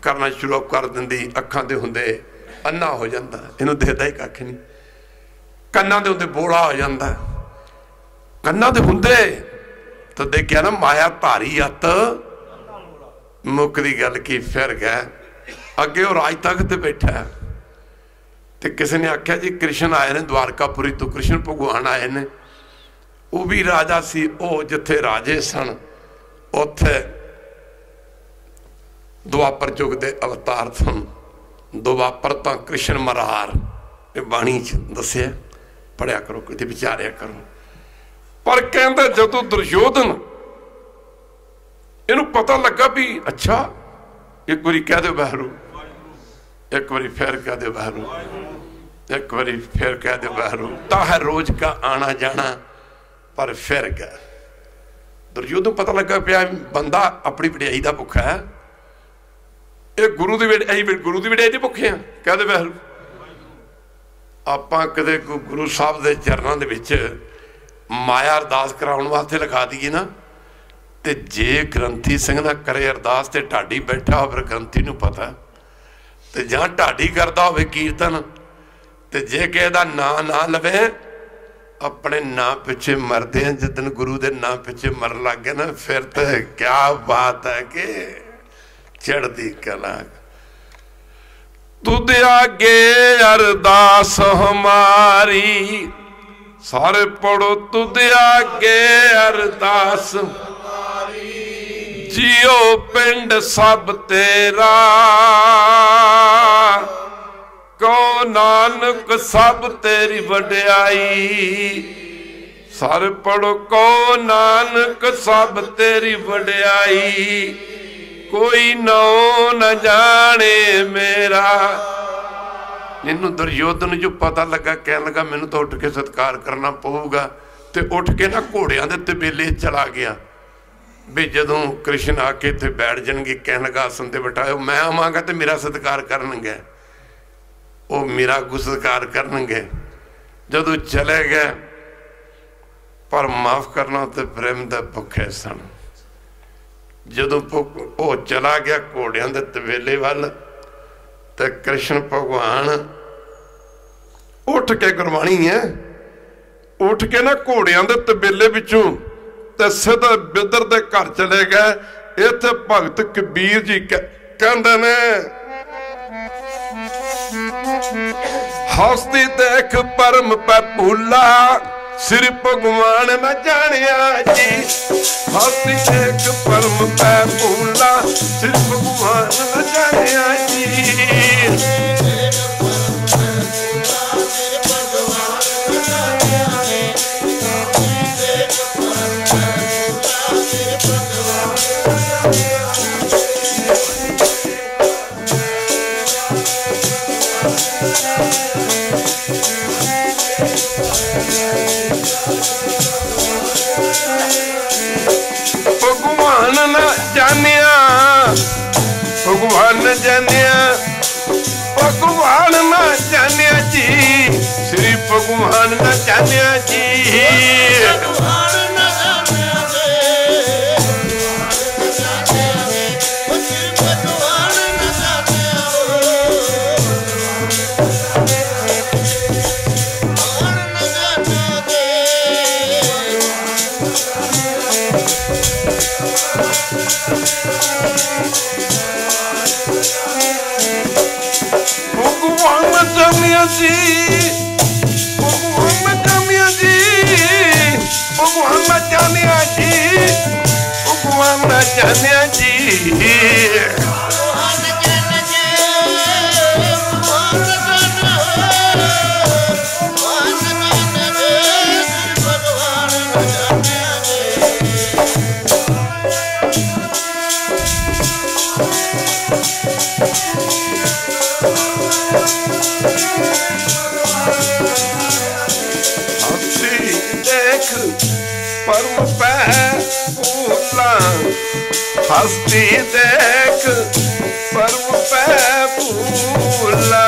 करना शुरू कर दिंदी। अखां दे हुंदे अन्ना हो जांदा, इहनूं दिखदा ही कख नहीं। कन्नां दे हुंदे बोला हो जांदा, कन्नां दे हुंदे तो देखिया ना माया धारी अत मुक्की गल की। फिर गया अगे वो राज तख्त ते बैठा है, तो किसी ने आख्या जी कृष्ण आए ने द्वारकापुरी तो, कृष्ण भगवान आए ने। वो भी राजा सी, वो जिथे राजे सन उथे दुआपर युग दे अवतार सन। दुआपर तो कृष्ण मरार बाणी च दसिया, पढ़िया करो, किते विचारिया करो। पर कहंदे जदों दुर्योधन इनू पता लगा भी अच्छा, एक बारी कह दो वाहिगुरू, एक बारी फिर कह दो वाहिगुरू, एक बारी फिर कह दो वाहिगुरू। ता है रोज का आना जाना, पर फिर गया दुर्योधन पता लगा पिया बंदा अपनी वडियाई का भुखा है। ये गुरु की वडियाई, गुरु की वडियाई भुखे हैं, कह दो वाहिगुरू। आपां कदे गुरु साहब के चरणों के विच माया अरदास कराउण वास्ते लगा दीए ना, ते जे ग्रंथी सिंह ना करे अरदास ते ढाडी बैठा हो, फिर ग्रंथी नूं पता, ते जां ढाडी करदा होवे कीर्तन, ते जे किसे दा नां ना लवे, अपने नां पिछे मरदे हैं। जिदन गुरु दे नां पिछे मरन लग गए ना, फिर तो क्या बात है कि चढ़दी कला। तुद आगे अरदास हमारी, सारे पढ़ो, तुद आगे अरदास जियो पिंड सब तेरा, कहो नानक सब तेरी वडियाई। सारे पढ़ो, कहो नानक सब तेरी वडियाई, कोई नौ न जाने मेरा। इन्हू दुर्योधन जो पता लगा, कह लगा मैनू तो उठ के सत्कार करना पऊगा, तो उठ के ना घोड़ियां दे तबेले चला गया। भी जदों कृष्ण आके इत्थे बैठ जाणगे, कह लगा आसन ते बिठाओ, मैं आवांगा तो मेरा सत्कार करनगे, वो मेरा सत्कार करनगे। जदों चले गए, पर माफ करना तो प्रेम दे भुखे सन। जदों वो चला गया घोड़ियां दे तबेले वाल, तो कृष्ण भगवान उठ के, गुरबाणी है, उठ के ना घोड़ियां दे तबेले विचों ते सीधा बिदर दे घर चले गए। इत्थे भगत कबीर जी कहंदे ने, हस्ती देख परम पै भूला, सिर भगवान न जानिया जी। हस्ती देख परम पै भूला, सिर भगवान न जानिया जी। भगवान न जानिया, भगवान जानिया, भगवान न जानिया जी। श्री भगवान न जानिया जी। जानिया जी, भगवान जानिया जी, भगवान जानिया जी, भगवान जानिया जी। परम पै भूला हस्ती देख परम पै भूला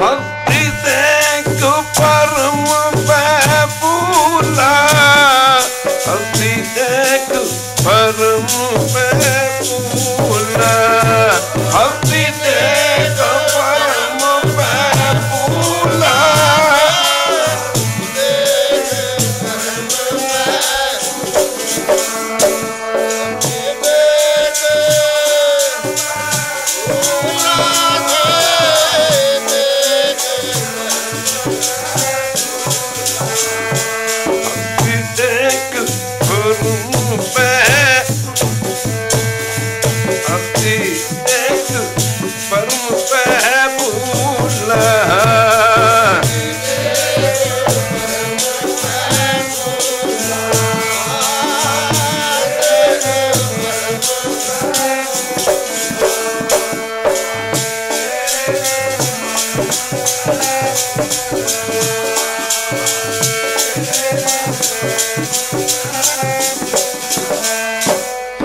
हस्ती देख परम पै भूला हस्ती देख परम पै भूला हस्ती देख परम पै भूला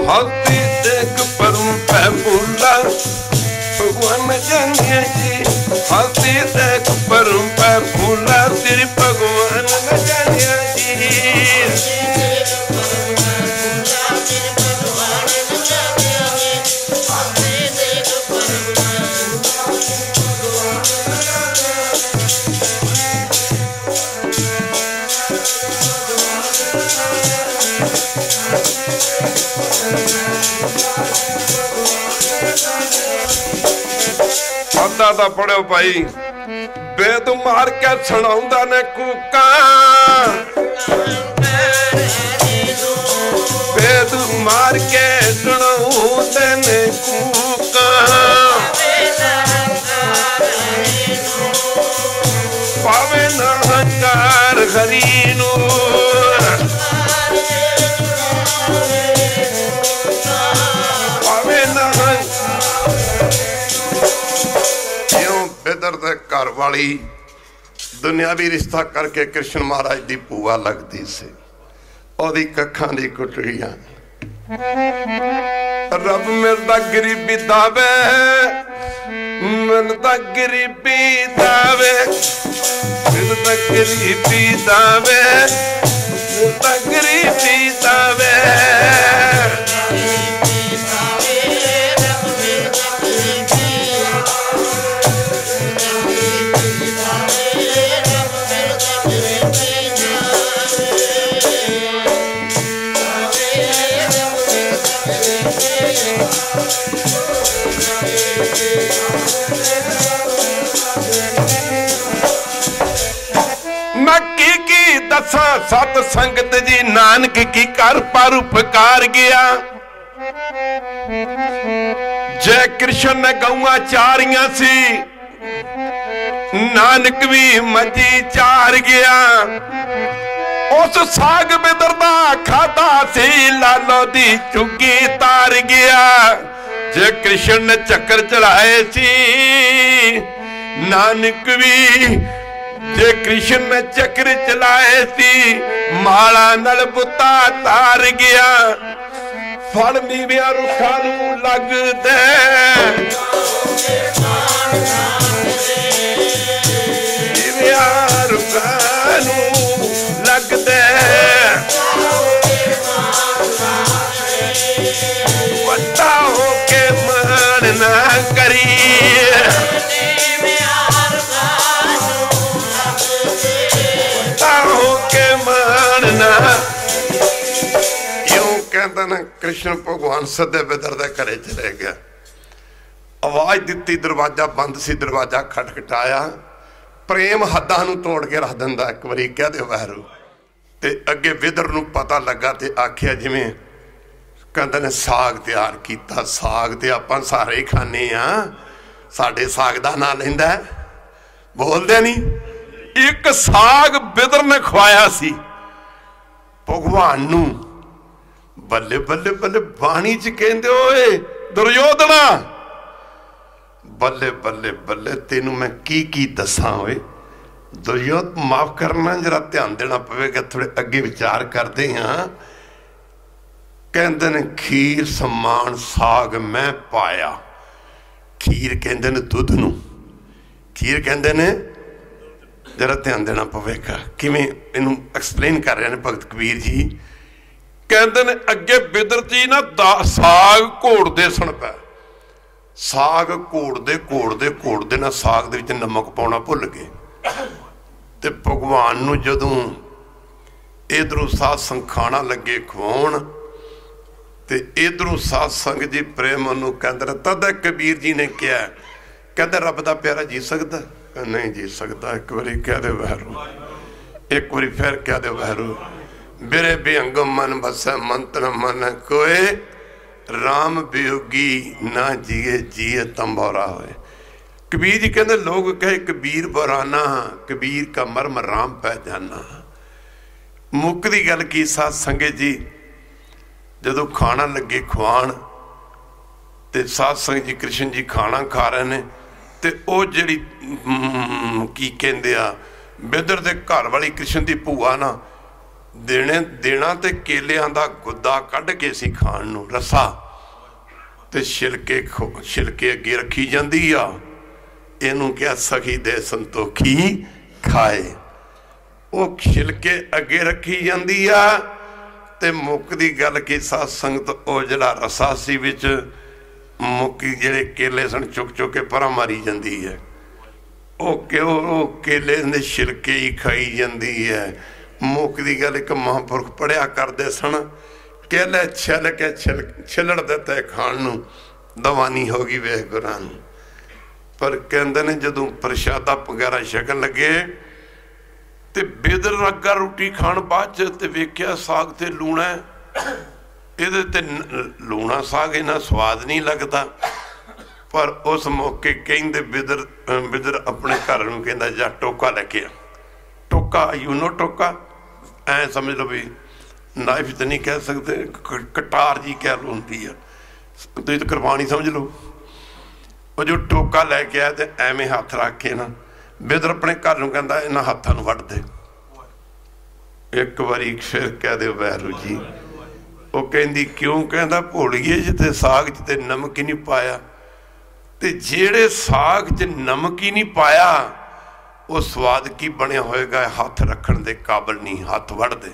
हस्ती देख परम पै भूला भगवान जानिया जी हस्ती देख परम पै भूला तेरी भगवान न जानिया जी अद्धा दा पढ़ो भाई बेद मार के सुनाउंदा ने कूका बेद मार के सुनाउंदे ने कूका पावे ना हंकार हरीनो पावे ना इधर घर वाली दुनियावी रिश्ता करके कृष्ण महाराज दी भूआ लगती से ओदी कखां दी कुटड़ियां रब मिलदा गरीबी दावे मिलदा गरीबी दावे मिलदा गरीबी दावे मिलदा गरीबी दावे दसा सत संगत जी नानक की कर पर उपकार गया जय कृष्ण ने गौआ चारियां सी नानक भी मजी चार गया उस साग बिदरदा खादा सी लालो दी चुगी तार गया जय कृष्ण ने चक्कर चलाए सी नानक भी जे कृष्ण ने चक्र चलाए सी माला नल बुता तार गया फल नीविया रुखा नू लगदे नीविया रुखा नू लगदे वड्डा होके मान ना करी कृष्ण भगवान सदे बेदरदा घरे चले गया आवाज दी दरवाजा बंद सी दरवाजा खटखटाया प्रेम हद्दां नूं तोड़ के रख दिंदा एक बारी कह दे वैरू ते अगे विदर नूं पता लगा ते आखिया जिवें कहंदे ने साग तैयार कीता साग ते आपां सारे ही खाने आ साडे साग दा नां लैंदा है, बोलदे नहीं। एक साग बिदर ने खवाया सी भगवान नूं। बल्ले बल्ले बल्ले बाणी च कहंदे ओए दुर्योधना, बल्ले बल्ले बल्ले तेनू मैं की दसां ओए। दुर्योधन माफ करना, जरा ध्यान देना पवेगा, थोड़े अगे विचार करते हाँ। कहंदे ने खीर सम्मान साग मैं पाया। खीर कहंदे ने दुध नूं, खीर कहंदे ने, जरा ध्यान देना पवेगा किवें इनू एक्सप्लेन कर रहे हैं भगत कबीर जी। कहंदे ने अगे बिदर जी ना साग घोड़दे सन पै, साग घोड़दे ना साग दे विच नमक पाउणा भुल गए। ते भगवान नूं जदों इधरों साध संग खाना लगे खवाउण ते इधरों साध संग जी प्रेम नूं कहंदे, तद कबीर जी ने कहा, कहंदे रब दा प्यारा जी सकदा? नहीं जी सकदा। एक बारी कह दे वैरू, एक बारी फिर कह दे वैरू। बिरे बेअंगम मन बसै मंत्र मन कोय, राम वियोगी ना जिए जिए तंबोरा होए। कबीर जी कहते लोग कहे कबीर बराना, कबीर का मर्म राम पै जाना। मुक्ति गल की साध संगत जी, जदों खाना लगे खवाण ते साध संगत जी कृष्ण जी खाना खा रहे ने, ते ओ जिहड़ी की कहंदे आ बिदर दे घर वाली कृष्ण दी भूआ ना देना ते केलियां दा गुद्दा कढ़ के सी खाण नूं रसा ते छिलके अगे रखी जांदी आ। इनू क्या सखी दे संतोखी खाए। वो छिलके अगे रखी जांदी आ ते मुक्ति गल की साध संगत ओ जिहड़ा रसा सी विच मुक्की जिहड़े केले सन चुक चुक के परां मारी जांदी है। ओ केले दे छिलके ही खाई जांदी है। मुक्ति गल एक महापुरख पढ़िया करदे सन, केले छिल के छिलड़ दिते खाण नूं दवानी हो गई वेख गुरां नूं। पर कहंदे ने जदों प्रशादा वगैरह छकन लगे ते बिदर लगा रोटी खाण बाद च ते वेख्या साग ते लूणा, इहदे ते लूणा साग इन्ना स्वाद नहीं लगता। पर उस मौके कहंदे बिदर अपने घर नूं कहंदा जा टोका लैके आ। टोका यू नो टोका, ऐ समझ लो भी नाइफ तो नहीं कह सकते, कटार जी कह लो होंदी है, तुसीं तो कुरबानी समझ लो। वो जो टोका लैके आया तो एवें हथ रख के ना बिदर अपने घर नूं कहंदा इन्हां हत्थां नूं वढ दे। एक बारी फिर कह दे वैरू जी। वो कहंदी क्यों? कहंदा भोलिए जिते साग च ते नमक ही नहीं पाया, ते जेड़े साग च नमक ही नहीं पाया वो स्वाद की बनया होएगा? हथ रखण दे काबल नहीं, हथ वढ दे।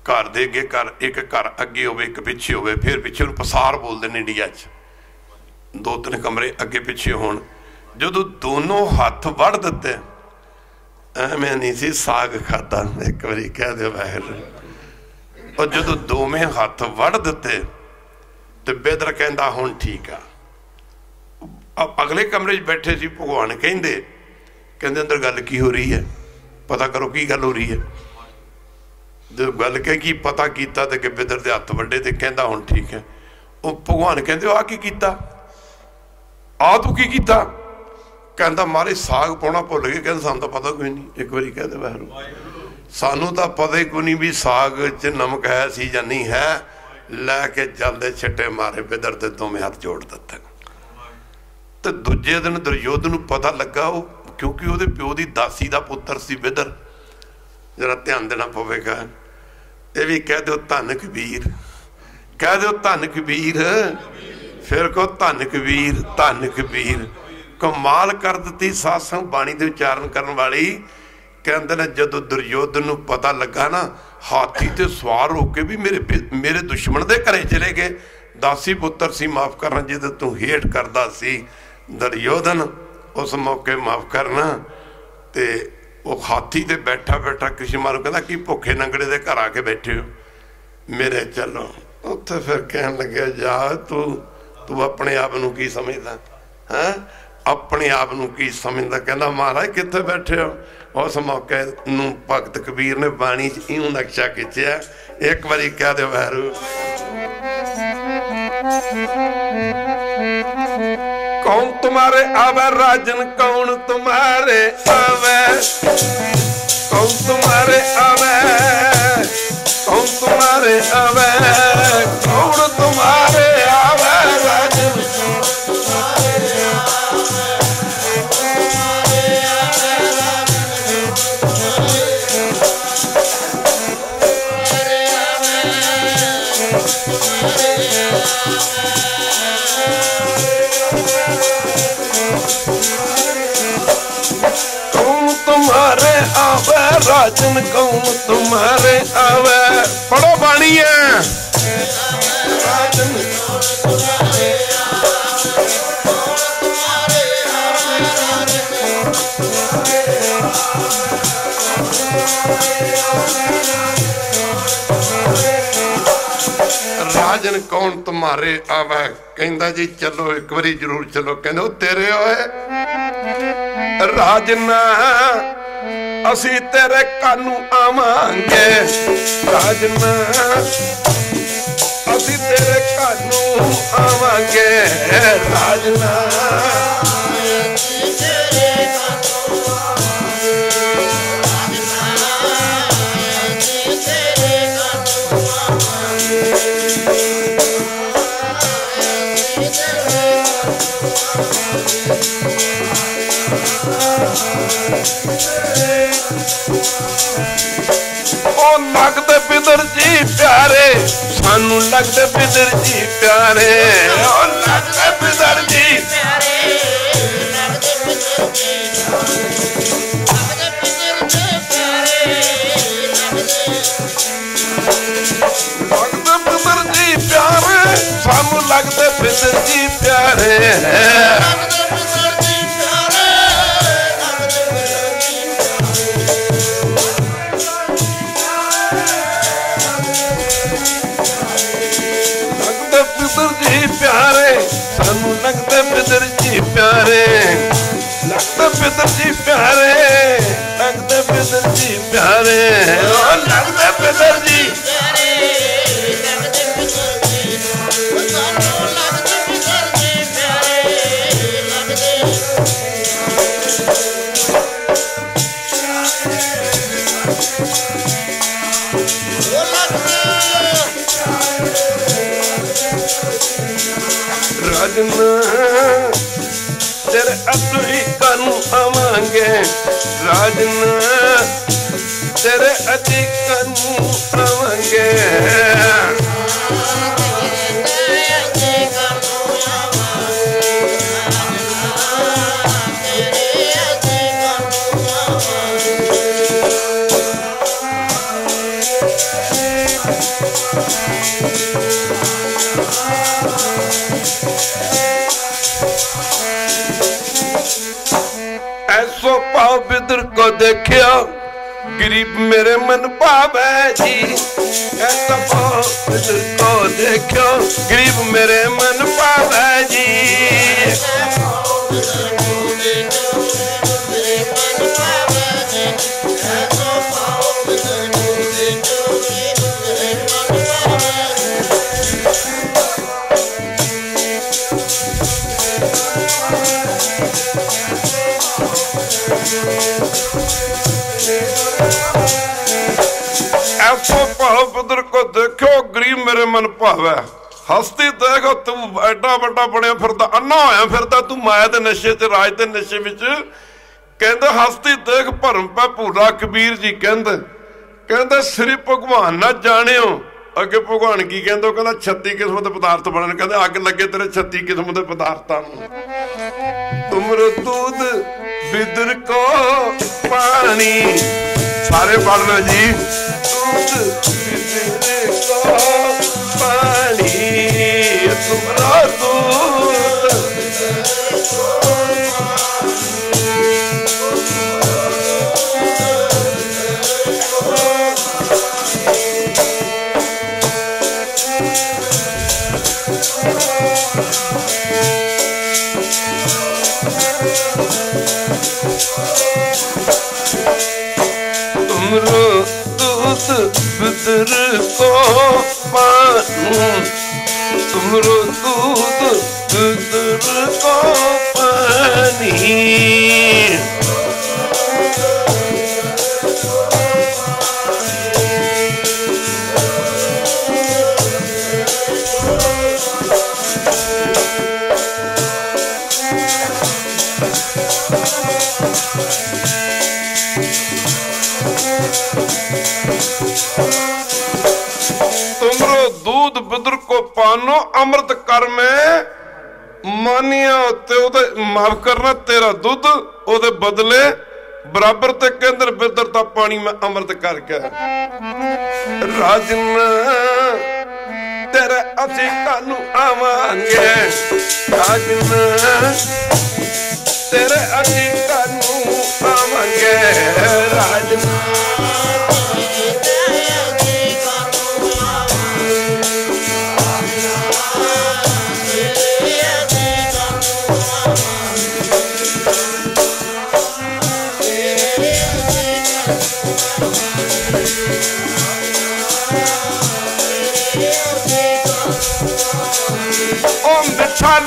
घर दे अगे घर, एक घर अगे होवे एक पिछे होवे, फिर पिछे पसार बोलते हैं इंडिया च, 2-3 कमरे अगे पिछे होण। जदों दोनों हथ वढ़ दिते मैं नहीं सी साग खाता। एक बारी कह दे वाहिगुरू। और जदों दोवें हथ वढ़ दिते तो बिदर कहंदा हुण ठीक आ। अगले कमरे च बैठे सी भगवान कहंदे अंदर गल की हो रही है, पता करो की गल हो रही है। जो गल कह की पता किया तो बिदर के हथ वड्डे तो कहंदा हुण ठीक है। वो भगवान कहंदे आ की कीता? आ तू की कीता? कहंदा मारे साग पाउणा भुल गए। कहंदा सानूं तां पता कोई नहीं। एक बारी कह दे वाहिगुरू, सानूं तां पता ही कोई नहीं भी साग च नमक है सी जां नहीं है। लैके जलदे छिट्टे मारे बिदर ते दोवें हथ जोड़ दिते। तो दूजे दिन दुर्योधन नूं पता लगा, वो क्योंकि वो प्यो की दासी का पुत्र सी बिदर। जरा ध्यान देना पवेगा। ये भी कह दो धन कबीर, कह दो धन कबीर, फिर कहो धन कबीर, धन कबीर। कमाल कर दी सासंग बाणी के उच्चारण करने वाली। कहते ने जदों दुर्योधन नूं पता लगा ना, हाथी ते सवार होके भी मेरे दुश्मन के घरे चले गए। दासी पुत्र सी, माफ करना जिद तू हेठ करदा सी दुर्योधन, उस मौके माफ करना। ते वो हाथी ते बैठा बैठा कृष्ण मारू कहता कि भुखे नंगड़े दे घर आके बैठे हो मेरे, चलो। उत्थे फिर कहन लगे जा तू अपने आप नूं की समझदा है? अपने आप नूं की समझदा? कहंदा महाराज कित्थे बैठे हो? उस मौके नूं भगत कबीर ने बाणी च इउं नक्शा खिंचिया। एक बारी कह दे वैरू, कौन तुम्हारे आवे राजन कौन तुम्हारे आवे कौन तुम्हारे आवे कौन तुम्हारे आवे कौन तुम्हारे आवे राजन तुम्हारे आवे राजन कौन तुम्हारे आवे पढ़ो बाणी है राजन राजन कौन तुम्हारे आवे कहंदा जी चलो एक बारी जरूर चलो कहंदे तेरे होए राजना असी तेरे कानू आवांगे राजना असी तेरे कानू आवांगे राजना लगदे पिदर जी प्यारे सानू लगदे पिदर जी प्यारे लगदे पिदर जी प्यारे लगदे पिदर जी प्यारे सानू लगदे पिदर जी प्यारे प्यारे सानू लगदे पिदर जी प्यारे लगदे पिदर जी प्यारे लगदे पिदर जी प्यारे लगदे पिदर जी प्यारे लगदे पिदर जी सानू लगदे पिदर जी प्यारे लगदे राजना तेरे अतुई कानू आवांगे राजना तेरे अति कानू आवांगे ऐसो पाव बिदर को देखियो गरीब मेरे मन पावे जी ऐसा पाव बिदर को देखियो गरीब मेरे मन पावे जी ऐसो पाव बिदर को देखो गरीब मेरे मन पावे हस्ती देखो तू एडा बड़ा बनिया फिरदा अन्ना होया फिरदा तू माया दे नशे च राज दे नशे विच कहंदे हस्ती देख भरम पै भूला कबीर जी कहंदे श्री भगवान ना जानियो अगे भगवान की कहंदे कहंदा 36 किस्म दे पदार्थ बनन कहंदे अग लगे तेरे 36 किस्म दे पदार्थां नूं तुमरो दूध बिदर को पानी सारे पढ़ना जी दूध बिदर को पानी तुमरो दूध तुमरो दूध बिदर को पानू, तुमरो दूध बिदर को पानी। तुमरो दूध बिदर को पानो अमृत कर में मानिया ते ओदे माफ करना तेरा दुध ओदे बदले बराबर ते केंद्र बिदर दा पानी में अमृत करके राजन तेरे असी कानू आवांगे, राजन तेरे असी कानू आवांगे, राजन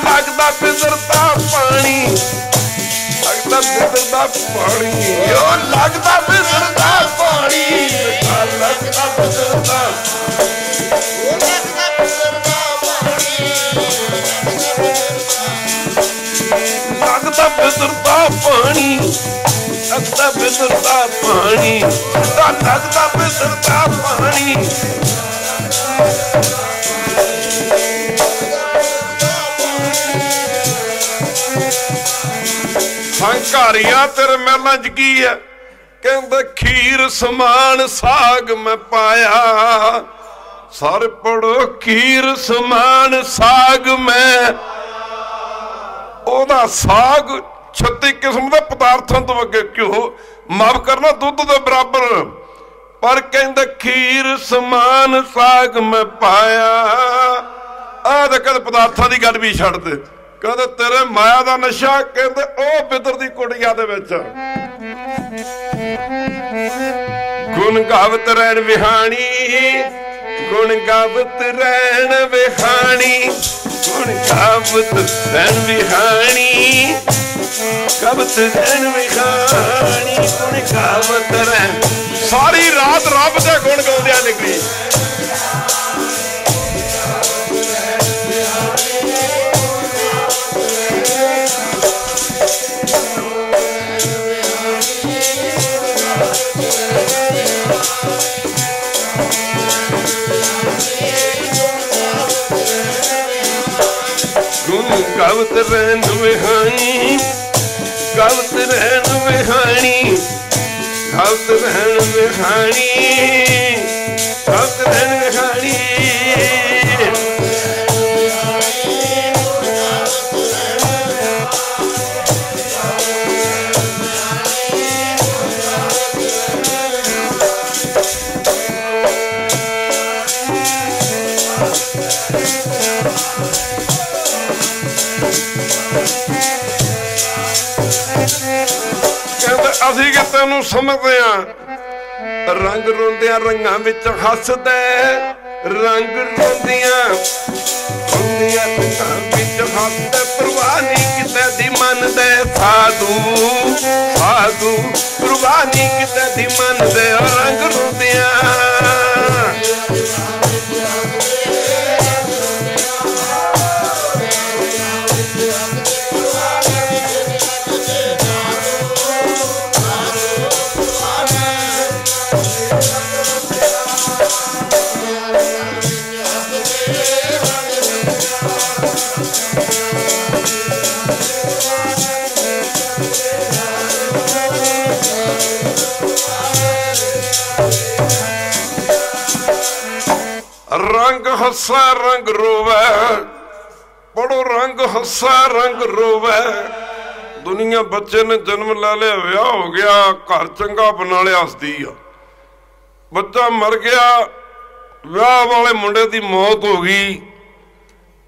लगदा बिदरदा पानी, लगदा बिदरदा पानी, यो लगदा बिदरदा पानी, लगदा बिदरदा, लगदा बिदरदा पानी, लगदा बिदरदा पानी, लगदा बिदरदा पानी। हंकारिया तेरे महलों च की है, कहंदे खीर समान साग मैं पाया, सारे पढ़ो खीर समान साग में। ओदा साग 36 किस्म के पदार्थों तो अगे क्यों माफ करना दुध दे बराबर, पर कहंदे खीर समान साग मैं पाया। आ ते कदे पदार्थां दी गल भी छड्ड दे, कहते तेरे माया का नशा कहते ओ बिदर दी कुड़िया दे विच गुण गावत रहन विहानी, गुण गावत रहन विहानी, गुण गावत रहन विहानी, गावत रहन विहानी, गुण गावत रहन। सारी रात रब दे गुण गाउंदियां निकली। गावत रहन विहानी, गावत रहन विहानी, गावत रहन विहानी, गावत रहन विहानी। असी कि तेनू समझते हैं रंग रोंदिया रंगां विच हसदे, रंग रोंदिया रोंदिया रंगां विच हसदे, परवाह नहीं किते दी मनदे साधु साधु, परवाह नहीं किते दी मनदे रंग रोंदिया। रंग हसा रंग रोवे, पढ़ो रंग हसा रंग रोवे। दुनिया बच्चे ने जन्म ला लिया, विआह हो गया, घर चंगा बना लिया, हसदी आ। बच्चा मर गया, विआह वाले मुंडे की मौत हो गई,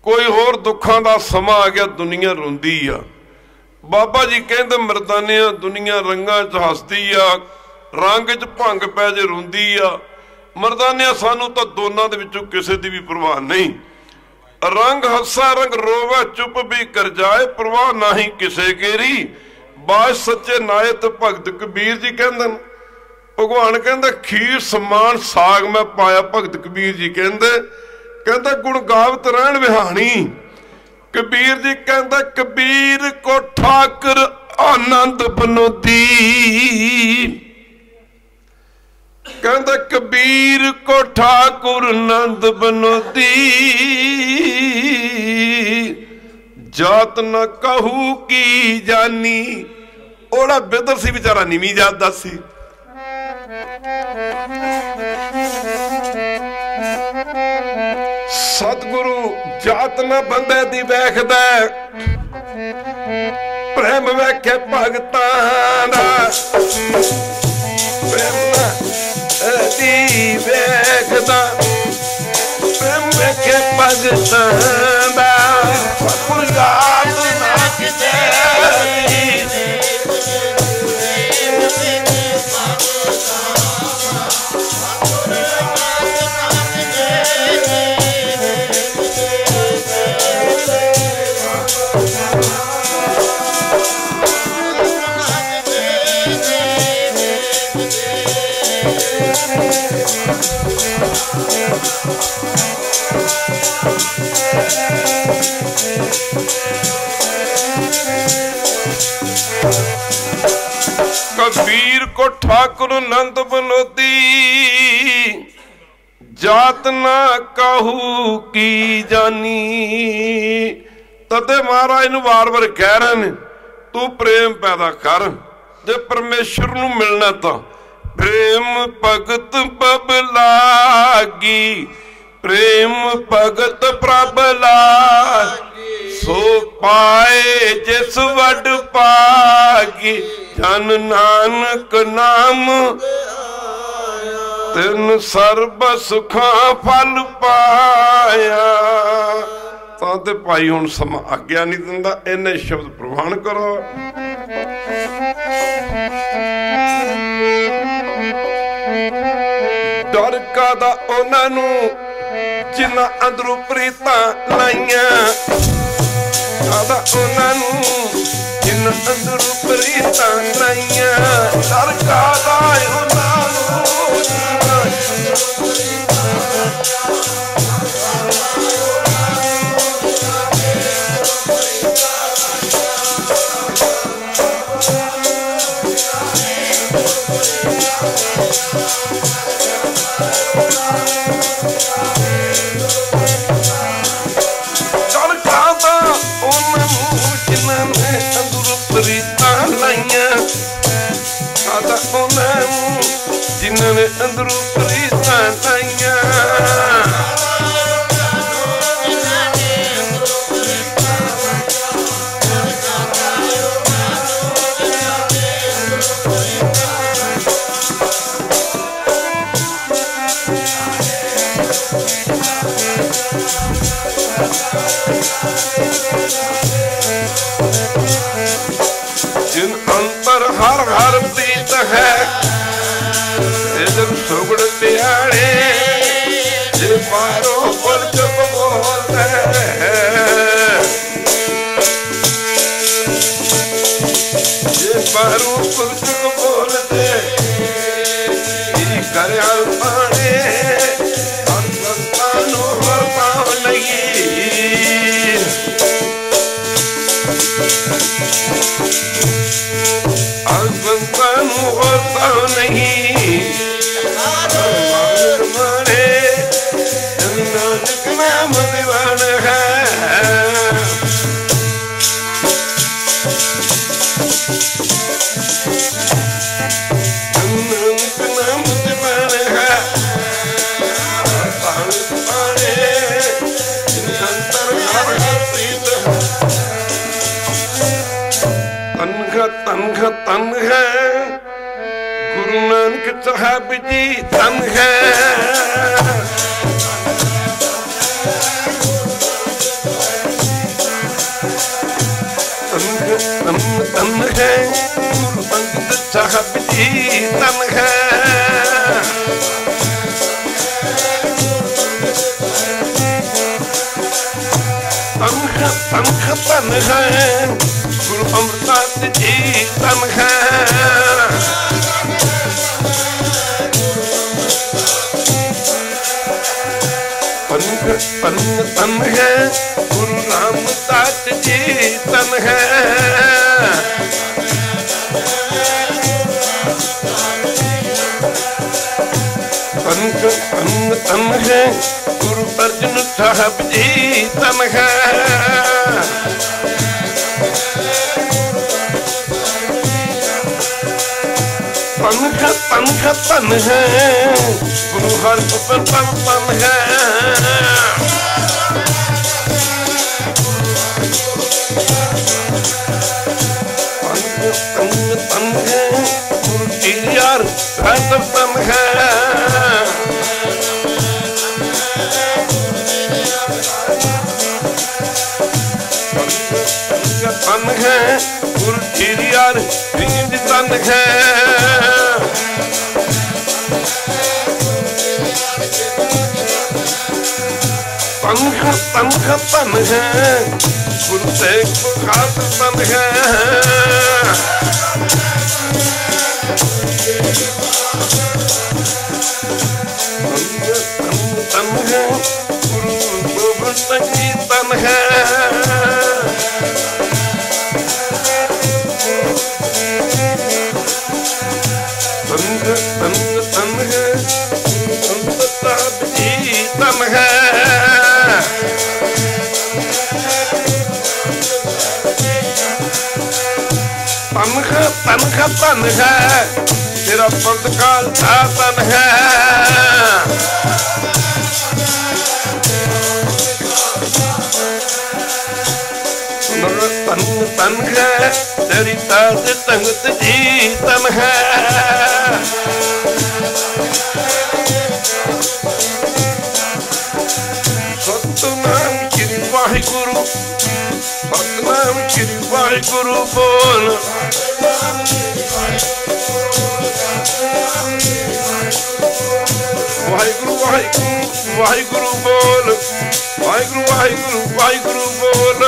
कोई होर दुखों का समा आ गया, दुनिया रोंदी आ। बाबा जी कहते मर्दानिया दुनिया रंगां च हसदी आ, रंग च भंग पै जे रोंदी आ। मर्दानिया सानू तो दोनों दे विचों किसे दी भी परवाह नहीं। रंग हसा रंग रोवे चुप भी कर जाए, परवाह नहीं किसे केरी। बाज सच्चे नायत भगत कबीर जी कहंदे, भगवान कहंदा खीर समान साग मैं पाया। भगत कबीर जी कहंदे गुण गावत रहन विहानी। कबीर जी कहंदा कबीर को ठाकर आनंद बनोदी। कहंदा कबीर को ठाकुर नंद बनोदी। जात न कहू की जानी। ओड़ा बेदर सी बेचारा नीवी जात दा सी। सतगुरु जात न बंदे दी वेखदा, प्रेम वेखे भगतां दा। प्रेम दी वेखदा, प्रेम वेखे भगतां दा। सतगुरु जात न किते कबीर को ठाकुर नंद बनोदी। जात ना कहू की जानी। तदे महाराज नूं वार वार कह रहे ने तू प्रेम पैदा कर। जे परमेश्वर नूं मिलना तो प्रेम भगत पब लागी। प्रेम भगत प्रभ लागी। सो पाए जिस वड पागी। जन नानक नाम तिन सर्ब सुखा फल पाया। तो भाई हुण समा आग्या नहीं दिंदा, इन्ने शब्द प्रवान करो। डर कादा उन्हां नूं जिन्हां अंदरों प्रीतां लाइयां। कादा उन्हां नूं जिन्हां अंदरों प्रीतां लाइयां। डर कादा उन्हां नूं जिन्होंने अंदरों प्रीतां लाइयां। जिन अंतर हर हर प्रीत है। सुगड़ लियाड़े जे मारो बोल चुप बोलते जे मारो बोल चुप बोलते कर हर पाने हर संतानो हर पाव लगी। हर संतानो हर पाव नहीं। नाम दीवान है नाम दीवान है। तन तन है गुरु नानक साहब जी तन है। तन है गुरु अंगद साहब जी तन है। तन है गुरु अमृतनाथ जी तन है तन है गुरु रामदास जी तन है तन है गुरु अर्जुन साहब जी तन है तन है गुरु हरगोबिंद तन है तन है गुरु टीआर तन है तन है गुरु टीआर तन है तन है गुरु तेग बहादुर तन है तन है गुरु गोविंद सिंह जी तन है तन है गुरु प्रताप जी तन है तन है तेरा पुरतकाल का तन है तन है तेरी ताज तंगत जी तन है सतनाम श्री वाहिगुरु सतनाम श्री वाहिगुरु बोल वाहिगुरु वाहिगुरु वाहिगुरु बोल वाहिगुरु वाहिगुरु वाहिगुरु बोल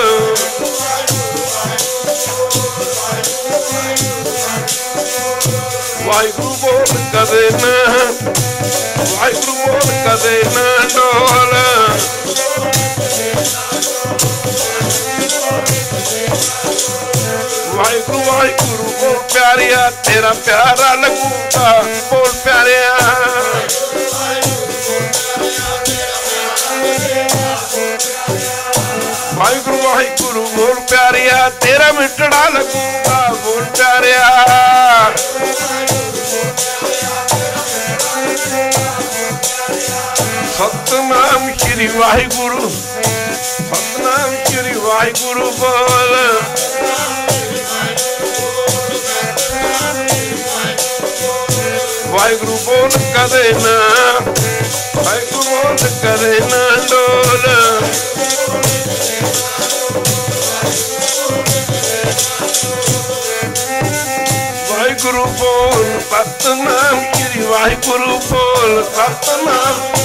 वाहिगुरु बोल कदे ना वाहिगुरु बोल कदे ना डोल वाहिगुरु वाहिगुरु बोल प्यारिया तेरा प्यारा लगूगा बोल प्यारिया वाहिगुरु वाहिगुरु बोल प्यारिया तेरा मिठड़ा लगूगा बोल प्यारिया सतनाम श्री वाहिगुरु सतनाम श्री वाहिगुरु बोल वाहिगुरु बोल कदे ना वाहिगुरु बोल कदे ना डोल वाहिगुरु बोल सतनाम श्री वाहिगुरु बोल सतनाम